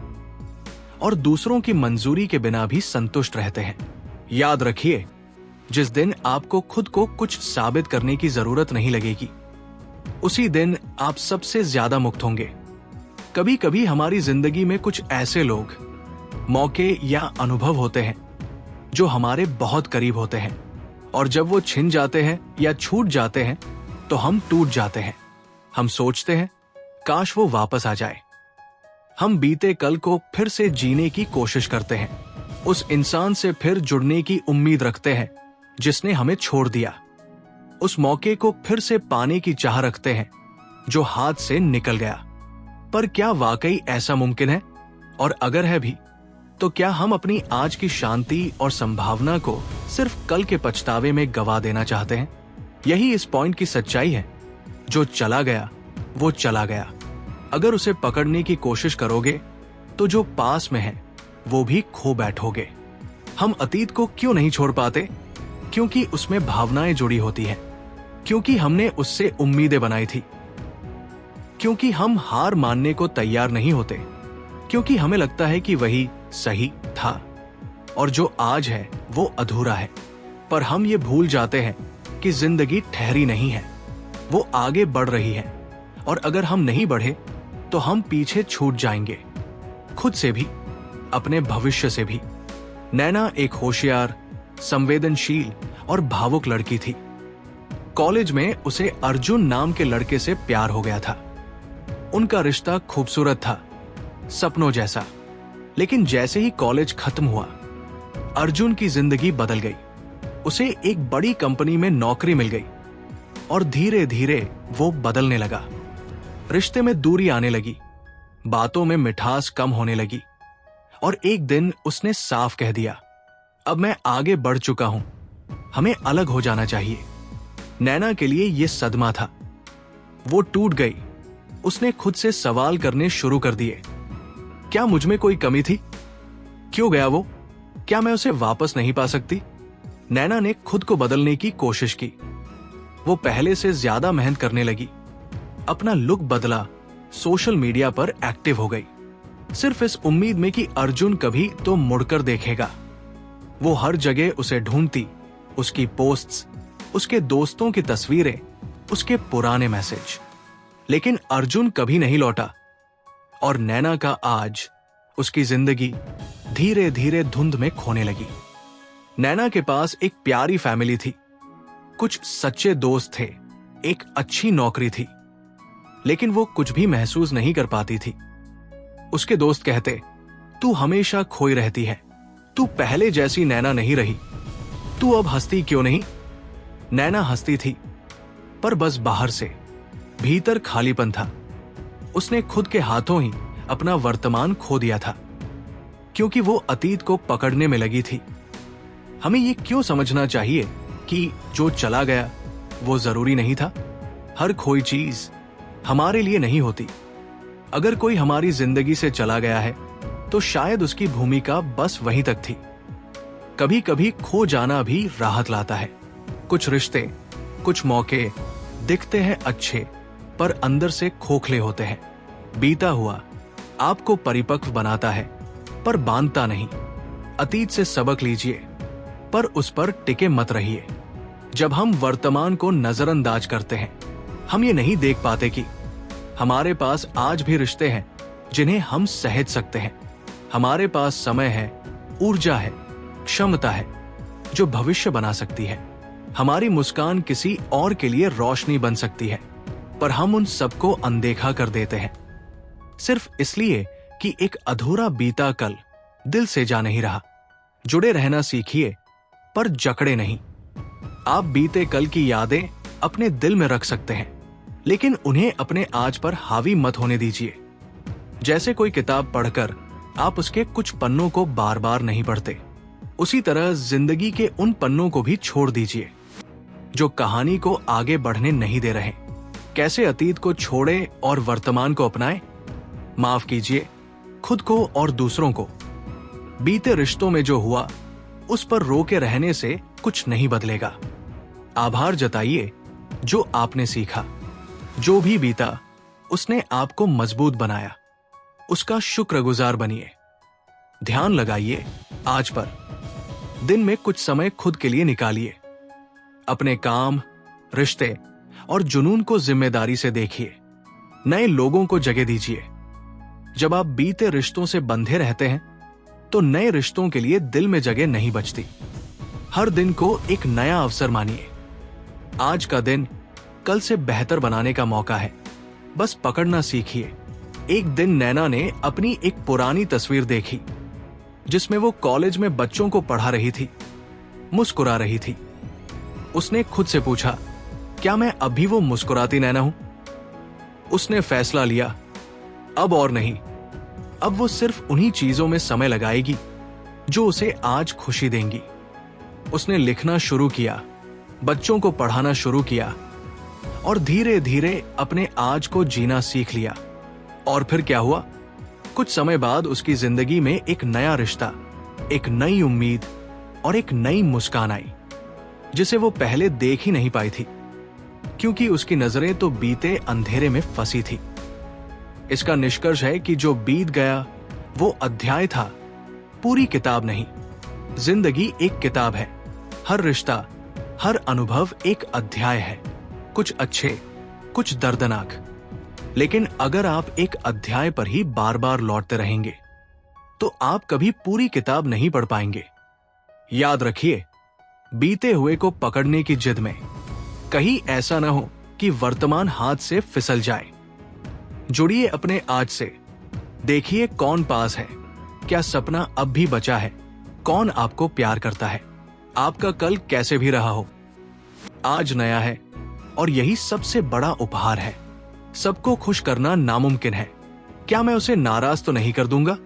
और दूसरों की मंजूरी के बिना भी संतुष्ट रहते हैं। याद रखिए, जिस दिन आपको खुद को कुछ साबित करने की जरूरत नहीं लगेगी, उसी दिन आप सबसे ज्यादा मुक्त होंगे। कभी कभी हमारी जिंदगी में कुछ ऐसे लोग, मौके या अनुभव होते हैं जो हमारे बहुत करीब होते हैं, और जब वो छिन जाते हैं या छूट जाते हैं तो हम टूट जाते हैं। हम सोचते हैं, काश वो वापस आ जाए। हम बीते कल को फिर से जीने की कोशिश करते हैं। उस इंसान से फिर जुड़ने की उम्मीद रखते हैं जिसने हमें छोड़ दिया। उस मौके को फिर से पाने की चाह रखते हैं जो हाथ से निकल गया। पर क्या वाकई ऐसा मुमकिन है? और अगर है भी, तो क्या हम अपनी आज की शांति और संभावना को सिर्फ कल के पछतावे में गवा देना चाहते हैं? यही इस पॉइंट की सच्चाई है। जो चला गया वो चला गया। अगर उसे पकड़ने की कोशिश करोगे तो जो पास में है वो भी खो बैठोगे। हम अतीत को क्यों नहीं छोड़ पाते? क्योंकि उसमें भावनाएं जुड़ी होती हैं, क्योंकि हमने उससे उम्मीदें बनाई थी, क्योंकि हम हार मानने को तैयार नहीं होते, क्योंकि हमें लगता है कि वही सही था और जो आज है वो अधूरा है। पर हम ये भूल जाते हैं कि जिंदगी ठहरी नहीं है, वो आगे बढ़ रही है, और अगर हम नहीं बढ़े तो हम पीछे छूट जाएंगे, खुद से भी, अपने भविष्य से भी। नैना एक होशियार, संवेदनशील और भावुक लड़की थी। कॉलेज में उसे अर्जुन नाम के लड़के से प्यार हो गया था। उनका रिश्ता खूबसूरत था, सपनों जैसा। लेकिन जैसे ही कॉलेज खत्म हुआ, अर्जुन की जिंदगी बदल गई। उसे एक बड़ी कंपनी में नौकरी मिल गई और धीरे धीरे वो बदलने लगा। रिश्ते में दूरी आने लगी, बातों में मिठास कम होने लगी, और एक दिन उसने साफ कह दिया, अब मैं आगे बढ़ चुका हूं, हमें अलग हो जाना चाहिए। नैना के लिए यह सदमा था। वो टूट गई। उसने खुद से सवाल करने शुरू कर दिए, क्या मुझ में कोई कमी थी? क्यों गया वो? क्या मैं उसे वापस नहीं पा सकती? नैना ने खुद को बदलने की कोशिश की। वो पहले से ज्यादा मेहनत करने लगी, अपना लुक बदला, सोशल मीडिया पर एक्टिव हो गई, सिर्फ इस उम्मीद में कि अर्जुन कभी तो मुड़कर देखेगा। वो हर जगह उसे ढूंढती, उसकी पोस्ट्स, उसके दोस्तों की तस्वीरें, उसके पुराने मैसेज। लेकिन अर्जुन कभी नहीं लौटा, और नैना का आज, उसकी जिंदगी धीरे धीरे धुंध में खोने लगी। नैना के पास एक प्यारी फैमिली थी, कुछ सच्चे दोस्त थे, एक अच्छी नौकरी थी, लेकिन वो कुछ भी महसूस नहीं कर पाती थी। उसके दोस्त कहते, तू हमेशा खोई रहती है, तू पहले जैसी नैना नहीं रही, तू अब हंसती क्यों नहीं? नैना हंसती थी, पर बस बाहर से, भीतर खालीपन था। उसने खुद के हाथों ही अपना वर्तमान खो दिया था, क्योंकि वो अतीत को पकड़ने में लगी थी। हमें ये क्यों समझना चाहिए कि जो चला गया वो जरूरी नहीं था? हर खोई चीज हमारे लिए नहीं होती। अगर कोई हमारी जिंदगी से चला गया है तो शायद उसकी भूमिका बस वहीं तक थी। कभी कभी खो जाना भी राहत लाता है। कुछ रिश्ते, कुछ मौके दिखते हैं अच्छे, पर अंदर से खोखले होते हैं। बीता हुआ आपको परिपक्व बनाता है, पर बांधता नहीं। अतीत से सबक लीजिए, पर उस पर टिके मत रहिए। जब हम वर्तमान को नजरअंदाज करते हैं, हम ये नहीं देख पाते कि हमारे पास आज भी रिश्ते हैं जिन्हें हम सहेज सकते हैं। हमारे पास समय है, ऊर्जा है, क्षमता है जो भविष्य बना सकती है। हमारी मुस्कान किसी और के लिए रोशनी बन सकती है, पर हम उन सबको अनदेखा कर देते हैं सिर्फ इसलिए कि एक अधूरा बीता कल दिल से जा नहीं रहा। जुड़े रहना सीखिए, पर जकड़े नहीं। आप बीते कल की यादें अपने दिल में रख सकते हैं, लेकिन उन्हें अपने आज पर हावी मत होने दीजिए। जैसे कोई किताब पढ़कर आप उसके कुछ पन्नों को बार बार नहीं पढ़ते, उसी तरह जिंदगी के उन पन्नों को भी छोड़ दीजिए जो कहानी को आगे बढ़ने नहीं दे रहे। कैसे अतीत को छोड़े और वर्तमान को अपनाएं? माफ कीजिए खुद को और दूसरों को। बीते रिश्तों में जो हुआ उस पर रोके रहने से कुछ नहीं बदलेगा। आभार जताइए जो आपने सीखा। जो भी बीता उसने आपको मजबूत बनाया, उसका शुक्रगुजार बनिए। ध्यान लगाइए आज पर। दिन में कुछ समय खुद के लिए निकालिए। अपने काम, रिश्ते और जुनून को जिम्मेदारी से देखिए। नए लोगों को जगह दीजिए। जब आप बीते रिश्तों से बंधे रहते हैं तो नए रिश्तों के लिए दिल में जगह नहीं बचती। हर दिन को एक नया अवसर मानिए। आज का दिन कल से बेहतर बनाने का मौका है, बस पकड़ना सीखिए। एक दिन नैना ने अपनी एक पुरानी तस्वीर देखी जिसमें वो कॉलेज में बच्चों को पढ़ा रही थी, मुस्कुरा रही थी। उसने खुद से पूछा, क्या मैं अभी वो मुस्कुराती नैना हूं? उसने फैसला लिया, अब और नहीं। अब वो सिर्फ उन्हीं चीजों में समय लगाएगी जो उसे आज खुशी देंगी। उसने लिखना शुरू किया, बच्चों को पढ़ाना शुरू किया और धीरे धीरे अपने आज को जीना सीख लिया। और फिर क्या हुआ? कुछ समय बाद उसकी जिंदगी में एक नया रिश्ता, एक नई उम्मीद और एक नई मुस्कान आई जिसे वो पहले देख ही नहीं पाई थी, क्योंकि उसकी नजरें तो बीते अंधेरे में फंसी थी। इसका निष्कर्ष है कि जो बीत गया वो अध्याय था, पूरी किताब नहीं। जिंदगी एक किताब है। हर रिश्ता, हर अनुभव एक अध्याय है, कुछ अच्छे, कुछ दर्दनाक। लेकिन अगर आप एक अध्याय पर ही बार बार लौटते रहेंगे तो आप कभी पूरी किताब नहीं पढ़ पाएंगे। याद रखिए, बीते हुए को पकड़ने की जिद में कहीं ऐसा न हो कि वर्तमान हाथ से फिसल जाए। जुड़िए अपने आज से। देखिए कौन पास है, क्या सपना अब भी बचा है, कौन आपको प्यार करता है। आपका कल कैसे भी रहा हो, आज नया है और यही सबसे बड़ा उपहार है। सबको खुश करना नामुमकिन है। क्या मैं उसे नाराज तो नहीं कर दूंगा?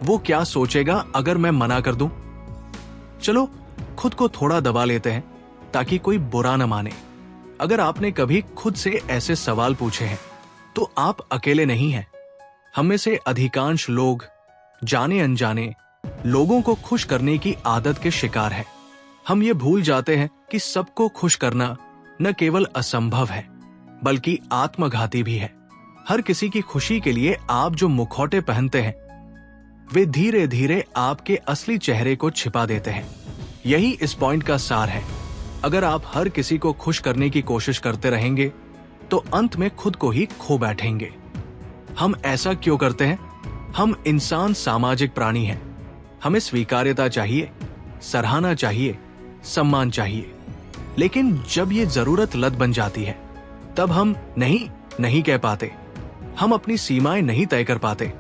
वो क्या सोचेगा अगर मैं मना कर दूं? चलो खुद को थोड़ा दबा लेते हैं ताकि कोई बुरा न माने। अगर आपने कभी खुद से ऐसे सवाल पूछे हैं तो आप अकेले नहीं हैं। हम में से अधिकांश लोग जाने अनजाने लोगों को खुश करने की आदत के शिकार हैं। हम ये भूल जाते हैं कि सबको खुश करना न केवल असंभव है बल्कि आत्मघाती भी है। हर किसी की खुशी के लिए आप जो मुखौटे पहनते हैं वे धीरे धीरे आपके असली चेहरे को छिपा देते हैं। यही इस पॉइंट का सार है। अगर आप हर किसी को खुश करने की कोशिश करते रहेंगे तो अंत में खुद को ही खो बैठेंगे। हम ऐसा क्यों करते हैं? हम इंसान सामाजिक प्राणी हैं। हमें स्वीकार्यता चाहिए, सराहना चाहिए, सम्मान चाहिए। लेकिन जब ये जरूरत लत बन जाती है तब हम नहीं कह पाते। हम अपनी सीमाएं नहीं तय कर पाते।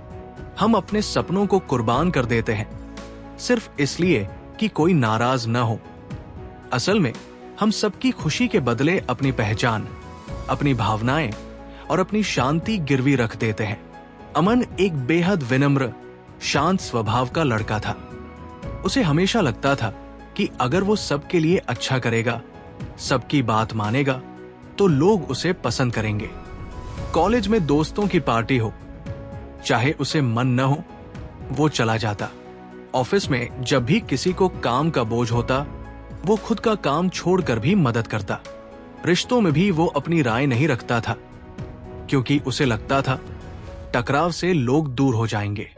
हम अपने सपनों को कुर्बान कर देते हैं सिर्फ इसलिए कि कोई नाराज न हो। असल में हम सबकी खुशी के बदले अपनी पहचान, अपनी भावनाएं और अपनी शांति गिरवी रख देते हैं। अमन एक बेहद विनम्र, शांत स्वभाव का लड़का था। उसे हमेशा लगता था कि अगर वो सबके लिए अच्छा करेगा, सबकी बात मानेगा, तो लोग उसे पसंद करेंगे। कॉलेज में दोस्तों की पार्टी हो, चाहे उसे मन न हो, वो चला जाता। ऑफिस में जब भी किसी को काम का बोझ होता, वो खुद का काम छोड़कर भी मदद करता। रिश्तों में भी वो अपनी राय नहीं रखता था, क्योंकि उसे लगता था टकराव से लोग दूर हो जाएंगे।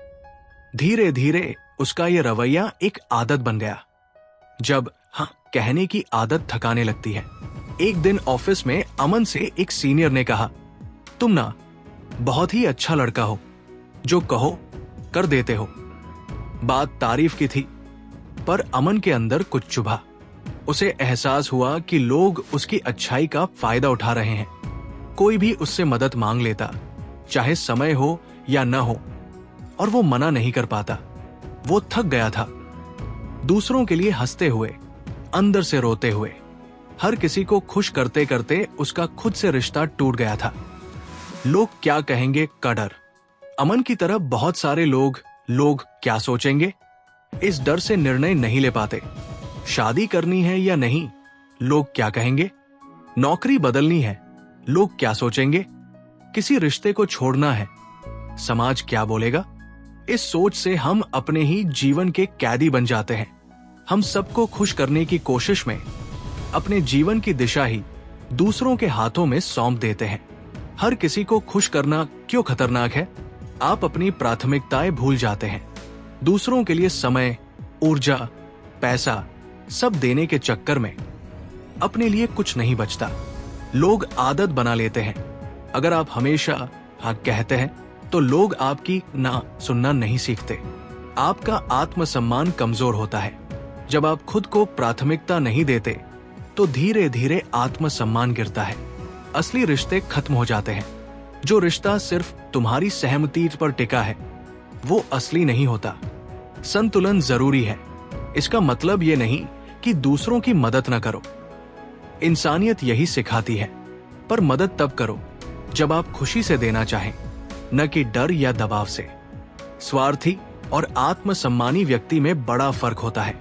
धीरे धीरे उसका ये रवैया एक आदत बन गया। जब हाँ कहने की आदत थकाने लगती है। एक दिन ऑफिस में अमन से एक सीनियर ने कहा, तुम ना बहुत ही अच्छा लड़का हो, जो कहो कर देते हो। बात तारीफ की थी, पर अमन के अंदर कुछ चुभा। उसे एहसास हुआ कि लोग उसकी अच्छाई का फायदा उठा रहे हैं। कोई भी उससे मदद मांग लेता, चाहे समय हो या न हो, और वो मना नहीं कर पाता। वो थक गया था, दूसरों के लिए हंसते हुए, अंदर से रोते हुए, हर किसी को खुश करते करते उसका खुद से रिश्ता टूट गया था। लोग क्या कहेंगे का डर। अमन की तरह बहुत सारे लोग क्या सोचेंगे, इस डर से निर्णय नहीं ले पाते। शादी करनी है या नहीं, लोग क्या कहेंगे। नौकरी बदलनी है, लोग क्या सोचेंगे। किसी रिश्ते को छोड़ना है, समाज क्या बोलेगा। इस सोच से हम अपने ही जीवन के कैदी बन जाते हैं। हम सबको खुश करने की कोशिश में अपने जीवन की दिशा ही दूसरों के हाथों में सौंप देते हैं। हर किसी को खुश करना क्यों खतरनाक है? आप अपनी प्राथमिकताएं भूल जाते हैं। दूसरों के लिए समय, ऊर्जा, पैसा सब देने के चक्कर में अपने लिए कुछ नहीं बचता। लोग आदत बना लेते हैं। अगर आप हमेशा हाँ कहते हैं, तो लोग आपकी ना सुनना नहीं सीखते। आपका आत्मसम्मान कमजोर होता है। जब आप खुद को प्राथमिकता नहीं देते, तो धीरे धीरे आत्मसम्मान गिरता है। असली रिश्ते खत्म हो जाते हैं। जो रिश्ता सिर्फ तुम्हारी सहमति पर टिका है, वो असली नहीं होता। संतुलन जरूरी है। इसका मतलब ये नहीं कि दूसरों की मदद न करो। इंसानियत यही सिखाती है। पर मदद तब करो जब आप खुशी से देना चाहें, न कि डर या दबाव से। स्वार्थी और आत्मसम्मानी व्यक्ति में बड़ा फर्क होता है।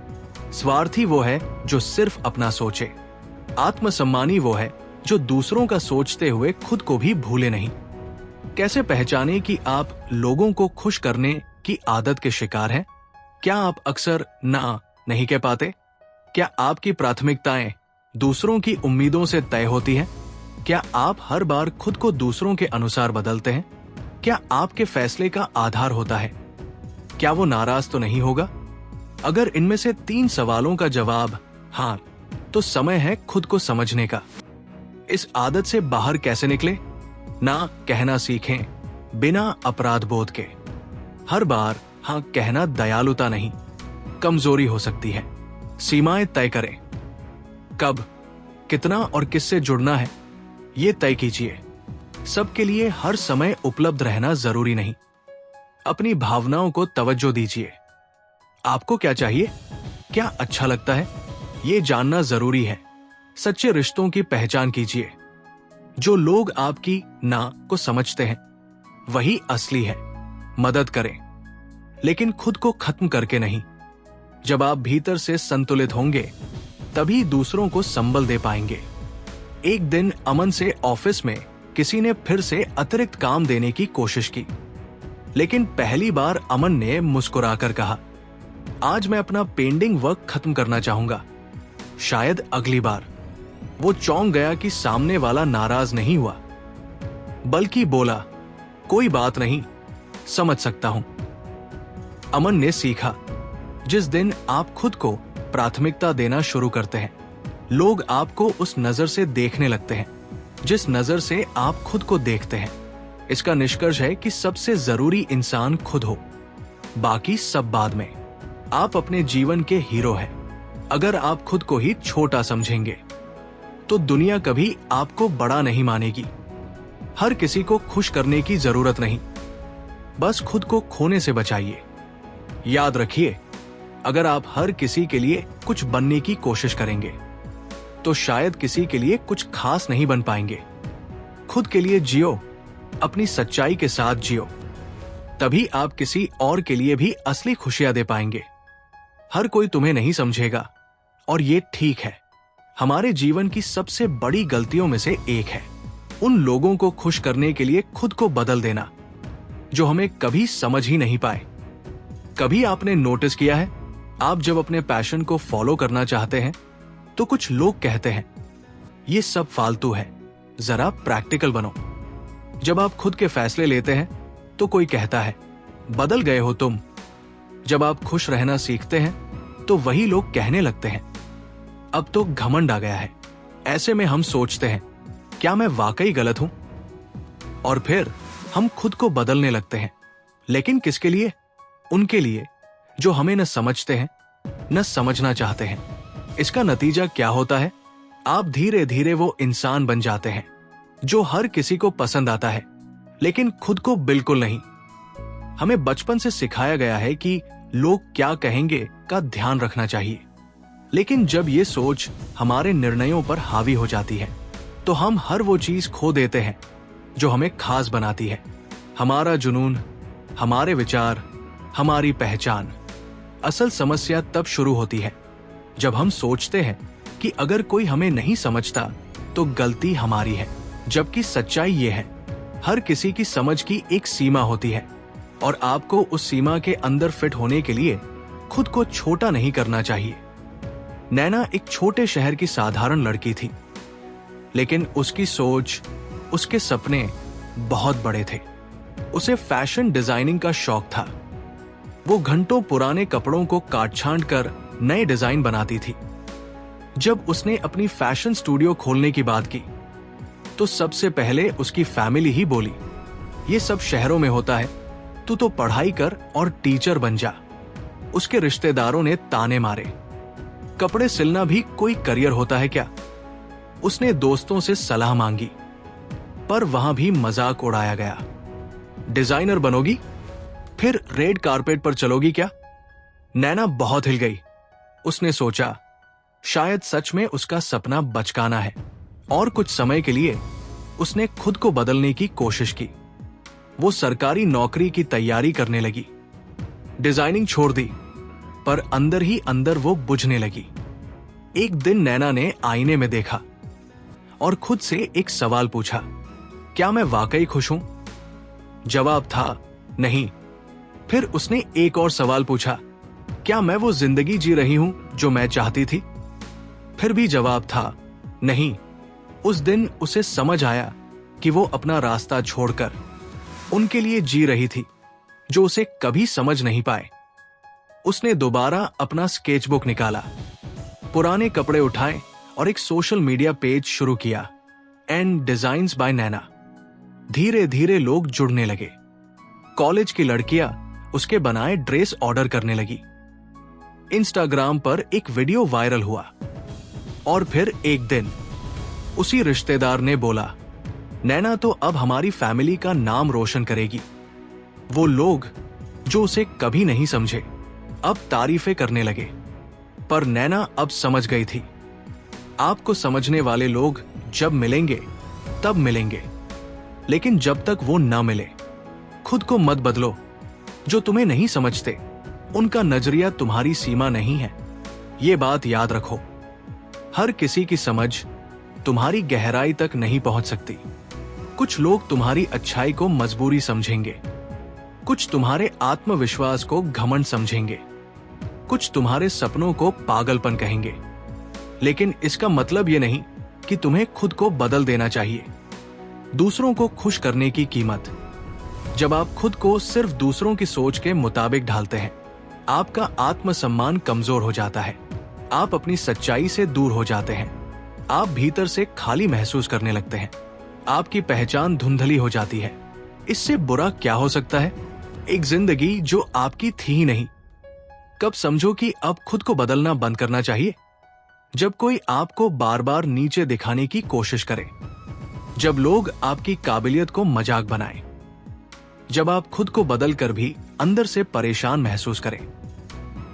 स्वार्थी वो है जो सिर्फ अपना सोचे। आत्मसम्मानी वो है जो दूसरों का सोचते हुए खुद को भी भूले नहीं। कैसे पहचाने कि आप लोगों को खुश करने की आदत के शिकार हैं? क्या आप अक्सर ना नहीं कह पाते? क्या आपकी प्राथमिकताएं दूसरों की उम्मीदों से तय होती हैं? क्या आप हर बार खुद को दूसरों के अनुसार बदलते हैं? क्या आपके फैसले का आधार होता है? क्या वो नाराज तो नहीं होगा? अगर इनमें से 3 सवालों का जवाब हाँ, तो समय है खुद को समझने का। इस आदत से बाहर कैसे निकले? ना कहना सीखें बिना अपराध बोध के। हर बार हाँ कहना दयालुता नहीं, कमजोरी हो सकती है। सीमाएं तय करें। कब, कितना और किससे जुड़ना है, ये तय कीजिए। सबके लिए हर समय उपलब्ध रहना जरूरी नहीं। अपनी भावनाओं को तवज्जो दीजिए। आपको क्या चाहिए, क्या अच्छा लगता है, ये जानना जरूरी है। सच्चे रिश्तों की पहचान कीजिए। जो लोग आपकी ना को समझते हैं, वही असली है। मदद करें, लेकिन खुद को खत्म करके नहीं। जब आप भीतर से संतुलित होंगे, तभी दूसरों को संबल दे पाएंगे। एक दिन अमन से ऑफिस में किसी ने फिर से अतिरिक्त काम देने की कोशिश की, लेकिन पहली बार अमन ने मुस्कुराकर कहा, आज मैं अपना पेंडिंग वर्क खत्म करना चाहूंगा, शायद अगली बार। वो चौंक गया कि सामने वाला नाराज नहीं हुआ, बल्कि बोला, कोई बात नहीं, समझ सकता हूं। अमन ने सीखा, जिस दिन आप खुद को प्राथमिकता देना शुरू करते हैं, लोग आपको उस नजर से देखने लगते हैं जिस नजर से आप खुद को देखते हैं। इसका निष्कर्ष है कि सबसे जरूरी इंसान खुद हो, बाकी सब बाद में। आप अपने जीवन के हीरो हैं। अगर आप खुद को ही छोटा समझेंगे, तो दुनिया कभी आपको बड़ा नहीं मानेगी। हर किसी को खुश करने की जरूरत नहीं, बस खुद को खोने से बचाइए। याद रखिए, अगर आप हर किसी के लिए कुछ बनने की कोशिश करेंगे, तो शायद किसी के लिए कुछ खास नहीं बन पाएंगे। खुद के लिए जियो, अपनी सच्चाई के साथ जियो, तभी आप किसी और के लिए भी असली खुशियां दे पाएंगे। हर कोई तुम्हें नहीं समझेगा और ये ठीक है। हमारे जीवन की सबसे बड़ी गलतियों में से एक है उन लोगों को खुश करने के लिए खुद को बदल देना जो हमें कभी समझ ही नहीं पाए। कभी आपने नोटिस किया है, आप जब अपने पैशन को फॉलो करना चाहते हैं तो कुछ लोग कहते हैं ये सब फालतू है, जरा प्रैक्टिकल बनो। जब आप खुद के फैसले लेते हैं तो कोई कहता है बदल गए हो तुम। जब आप खुश रहना सीखते हैं तो वही लोग कहने लगते हैं अब तो घमंड आ गया है। ऐसे में हम सोचते हैं क्या मैं वाकई गलत हूं? और फिर हम खुद को बदलने लगते हैं। लेकिन किसके लिए? उनके लिए जो हमें न समझते हैं न समझना चाहते हैं। इसका नतीजा क्या होता है? आप धीरे धीरे वो इंसान बन जाते हैं जो हर किसी को पसंद आता है लेकिन खुद को बिल्कुल नहीं। हमें बचपन से सिखाया गया है कि लोग क्या कहेंगे का ध्यान रखना चाहिए, लेकिन जब ये सोच हमारे निर्णयों पर हावी हो जाती है तो हम हर वो चीज खो देते हैं जो हमें खास बनाती है। हमारा जुनून, हमारे विचार, हमारी पहचान। असल समस्या तब शुरू होती है जब हम सोचते हैं कि अगर कोई हमें नहीं समझता तो गलती हमारी है, जबकि सच्चाई ये है हर किसी की समझ की एक सीमा होती है और आपको उस सीमा के अंदर फिट होने के लिए खुद को छोटा नहीं करना चाहिए। नैना एक छोटे शहर की साधारण लड़की थी, लेकिन उसकी सोच, उसके सपने बहुत बड़े थे। उसे फैशन डिजाइनिंग का शौक था। वो घंटों पुराने कपड़ों को काट छांट कर नए डिजाइन बनाती थी। जब उसने अपनी फैशन स्टूडियो खोलने की बात की तो सबसे पहले उसकी फैमिली ही बोली ये सब शहरों में होता है, तू तो पढ़ाई कर और टीचर बन जा। उसके रिश्तेदारों ने ताने मारे, कपड़े सिलना भी कोई करियर होता है क्या? उसने दोस्तों से सलाह मांगी पर वहां भी मजाक उड़ाया गया। डिजाइनर बनोगी? फिर रेड कारपेट पर चलोगी क्या? नैना बहुत हिल गई। उसने सोचा शायद सच में उसका सपना बचकाना है और कुछ समय के लिए उसने खुद को बदलने की कोशिश की। वो सरकारी नौकरी की तैयारी करने लगी, डिजाइनिंग छोड़ दी, पर अंदर ही अंदर वो बुझने लगी। एक दिन नैना ने आईने में देखा और खुद से एक सवाल पूछा, क्या मैं वाकई खुश हूं? जवाब था नहीं। फिर उसने एक और सवाल पूछा, क्या मैं वो जिंदगी जी रही हूं जो मैं चाहती थी? फिर भी जवाब था नहीं। उस दिन उसे समझ आया कि वो अपना रास्ता छोड़कर उनके लिए जी रही थी जो उसे कभी समझ नहीं पाए। उसने दोबारा अपना स्केचबुक निकाला, पुराने कपड़े उठाए और एक सोशल मीडिया पेज शुरू किया, एंड डिजाइन्स बाय नैना। धीरे धीरे लोग जुड़ने लगे। कॉलेज की लड़कियां उसके बनाए ड्रेस ऑर्डर करने लगी। इंस्टाग्राम पर एक वीडियो वायरल हुआ और फिर एक दिन उसी रिश्तेदार ने बोला, नैना तो अब हमारी फैमिली का नाम रोशन करेगी। वो लोग जो उसे कभी नहीं समझे अब तारीफें करने लगे। पर नैना अब समझ गई थी, आपको समझने वाले लोग जब मिलेंगे तब मिलेंगे, लेकिन जब तक वो न मिले खुद को मत बदलो। जो तुम्हें नहीं समझते उनका नजरिया तुम्हारी सीमा नहीं है, ये बात याद रखो। हर किसी की समझ तुम्हारी गहराई तक नहीं पहुंच सकती। कुछ लोग तुम्हारी अच्छाई को मजबूरी समझेंगे, कुछ तुम्हारे आत्मविश्वास को घमंड समझेंगे, कुछ तुम्हारे सपनों को पागलपन कहेंगे। लेकिन इसका मतलब ये नहीं कि तुम्हें खुद को बदल देना चाहिए। दूसरों को खुश करने की कीमत। जब आप खुद को सिर्फ दूसरों की सोच के मुताबिक ढालते हैं, आपका आत्मसम्मान कमजोर हो जाता है। आप अपनी सच्चाई से दूर हो जाते हैं। आप भीतर से खाली महसूस करने लगते हैं। आपकी पहचान धुंधली हो जाती है। इससे बुरा क्या हो सकता है? एक जिंदगी जो आपकी थी ही नहीं। कब समझो कि अब खुद को बदलना बंद करना चाहिए? जब कोई आपको बार बार नीचे दिखाने की कोशिश करे, जब लोग आपकी काबिलियत को मजाक बनाएं, जब आप खुद को बदल कर भी अंदर से परेशान महसूस करें,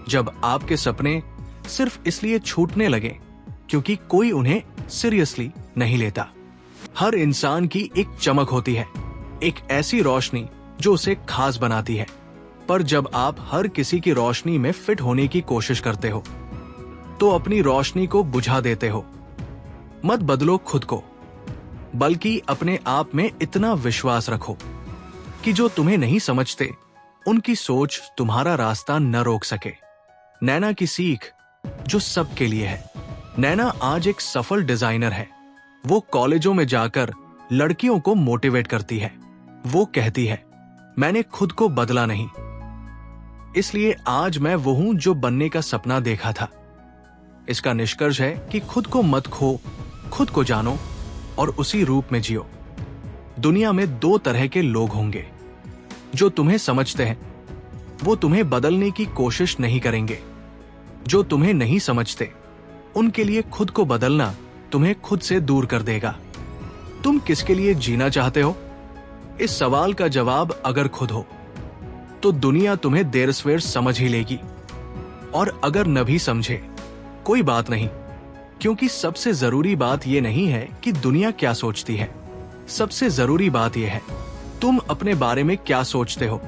जब आपके सपने सिर्फ इसलिए छूटने लगे क्योंकि कोई उन्हें सीरियसली नहीं लेता। हर इंसान की एक चमक होती है, एक ऐसी रोशनी जो उसे खास बनाती है। पर जब आप हर किसी की रोशनी में फिट होने की कोशिश करते हो तो अपनी रोशनी को बुझा देते हो। मत बदलो खुद को, बल्कि अपने आप में इतना विश्वास रखो कि जो तुम्हें नहीं समझते उनकी सोच तुम्हारा रास्ता न रोक सके। नैना की सीख जो सबके लिए है। नैना आज एक सफल डिजाइनर है। वो कॉलेजों में जाकर लड़कियों को मोटिवेट करती है। वो कहती है, मैंने खुद को बदला नहीं, इसलिए आज मैं वो हूं जो बनने का सपना देखा था। इसका निष्कर्ष है कि खुद को मत खो, खुद को जानो और उसी रूप में जियो। दुनिया में दो तरह के लोग होंगे, जो तुम्हें समझते हैं वो तुम्हें बदलने की कोशिश नहीं करेंगे। जो तुम्हें नहीं समझते उनके लिए खुद को बदलना तुम्हें खुद से दूर कर देगा। तुम किसके लिए जीना चाहते हो? इस सवाल का जवाब अगर खुद हो तो दुनिया तुम्हें देर सवेर समझ ही लेगी, और अगर न भी समझे कोई बात नहीं, क्योंकि सबसे जरूरी बात यह नहीं है कि दुनिया क्या सोचती है। सबसे जरूरी बात यह है तुम अपने बारे में क्या सोचते हो।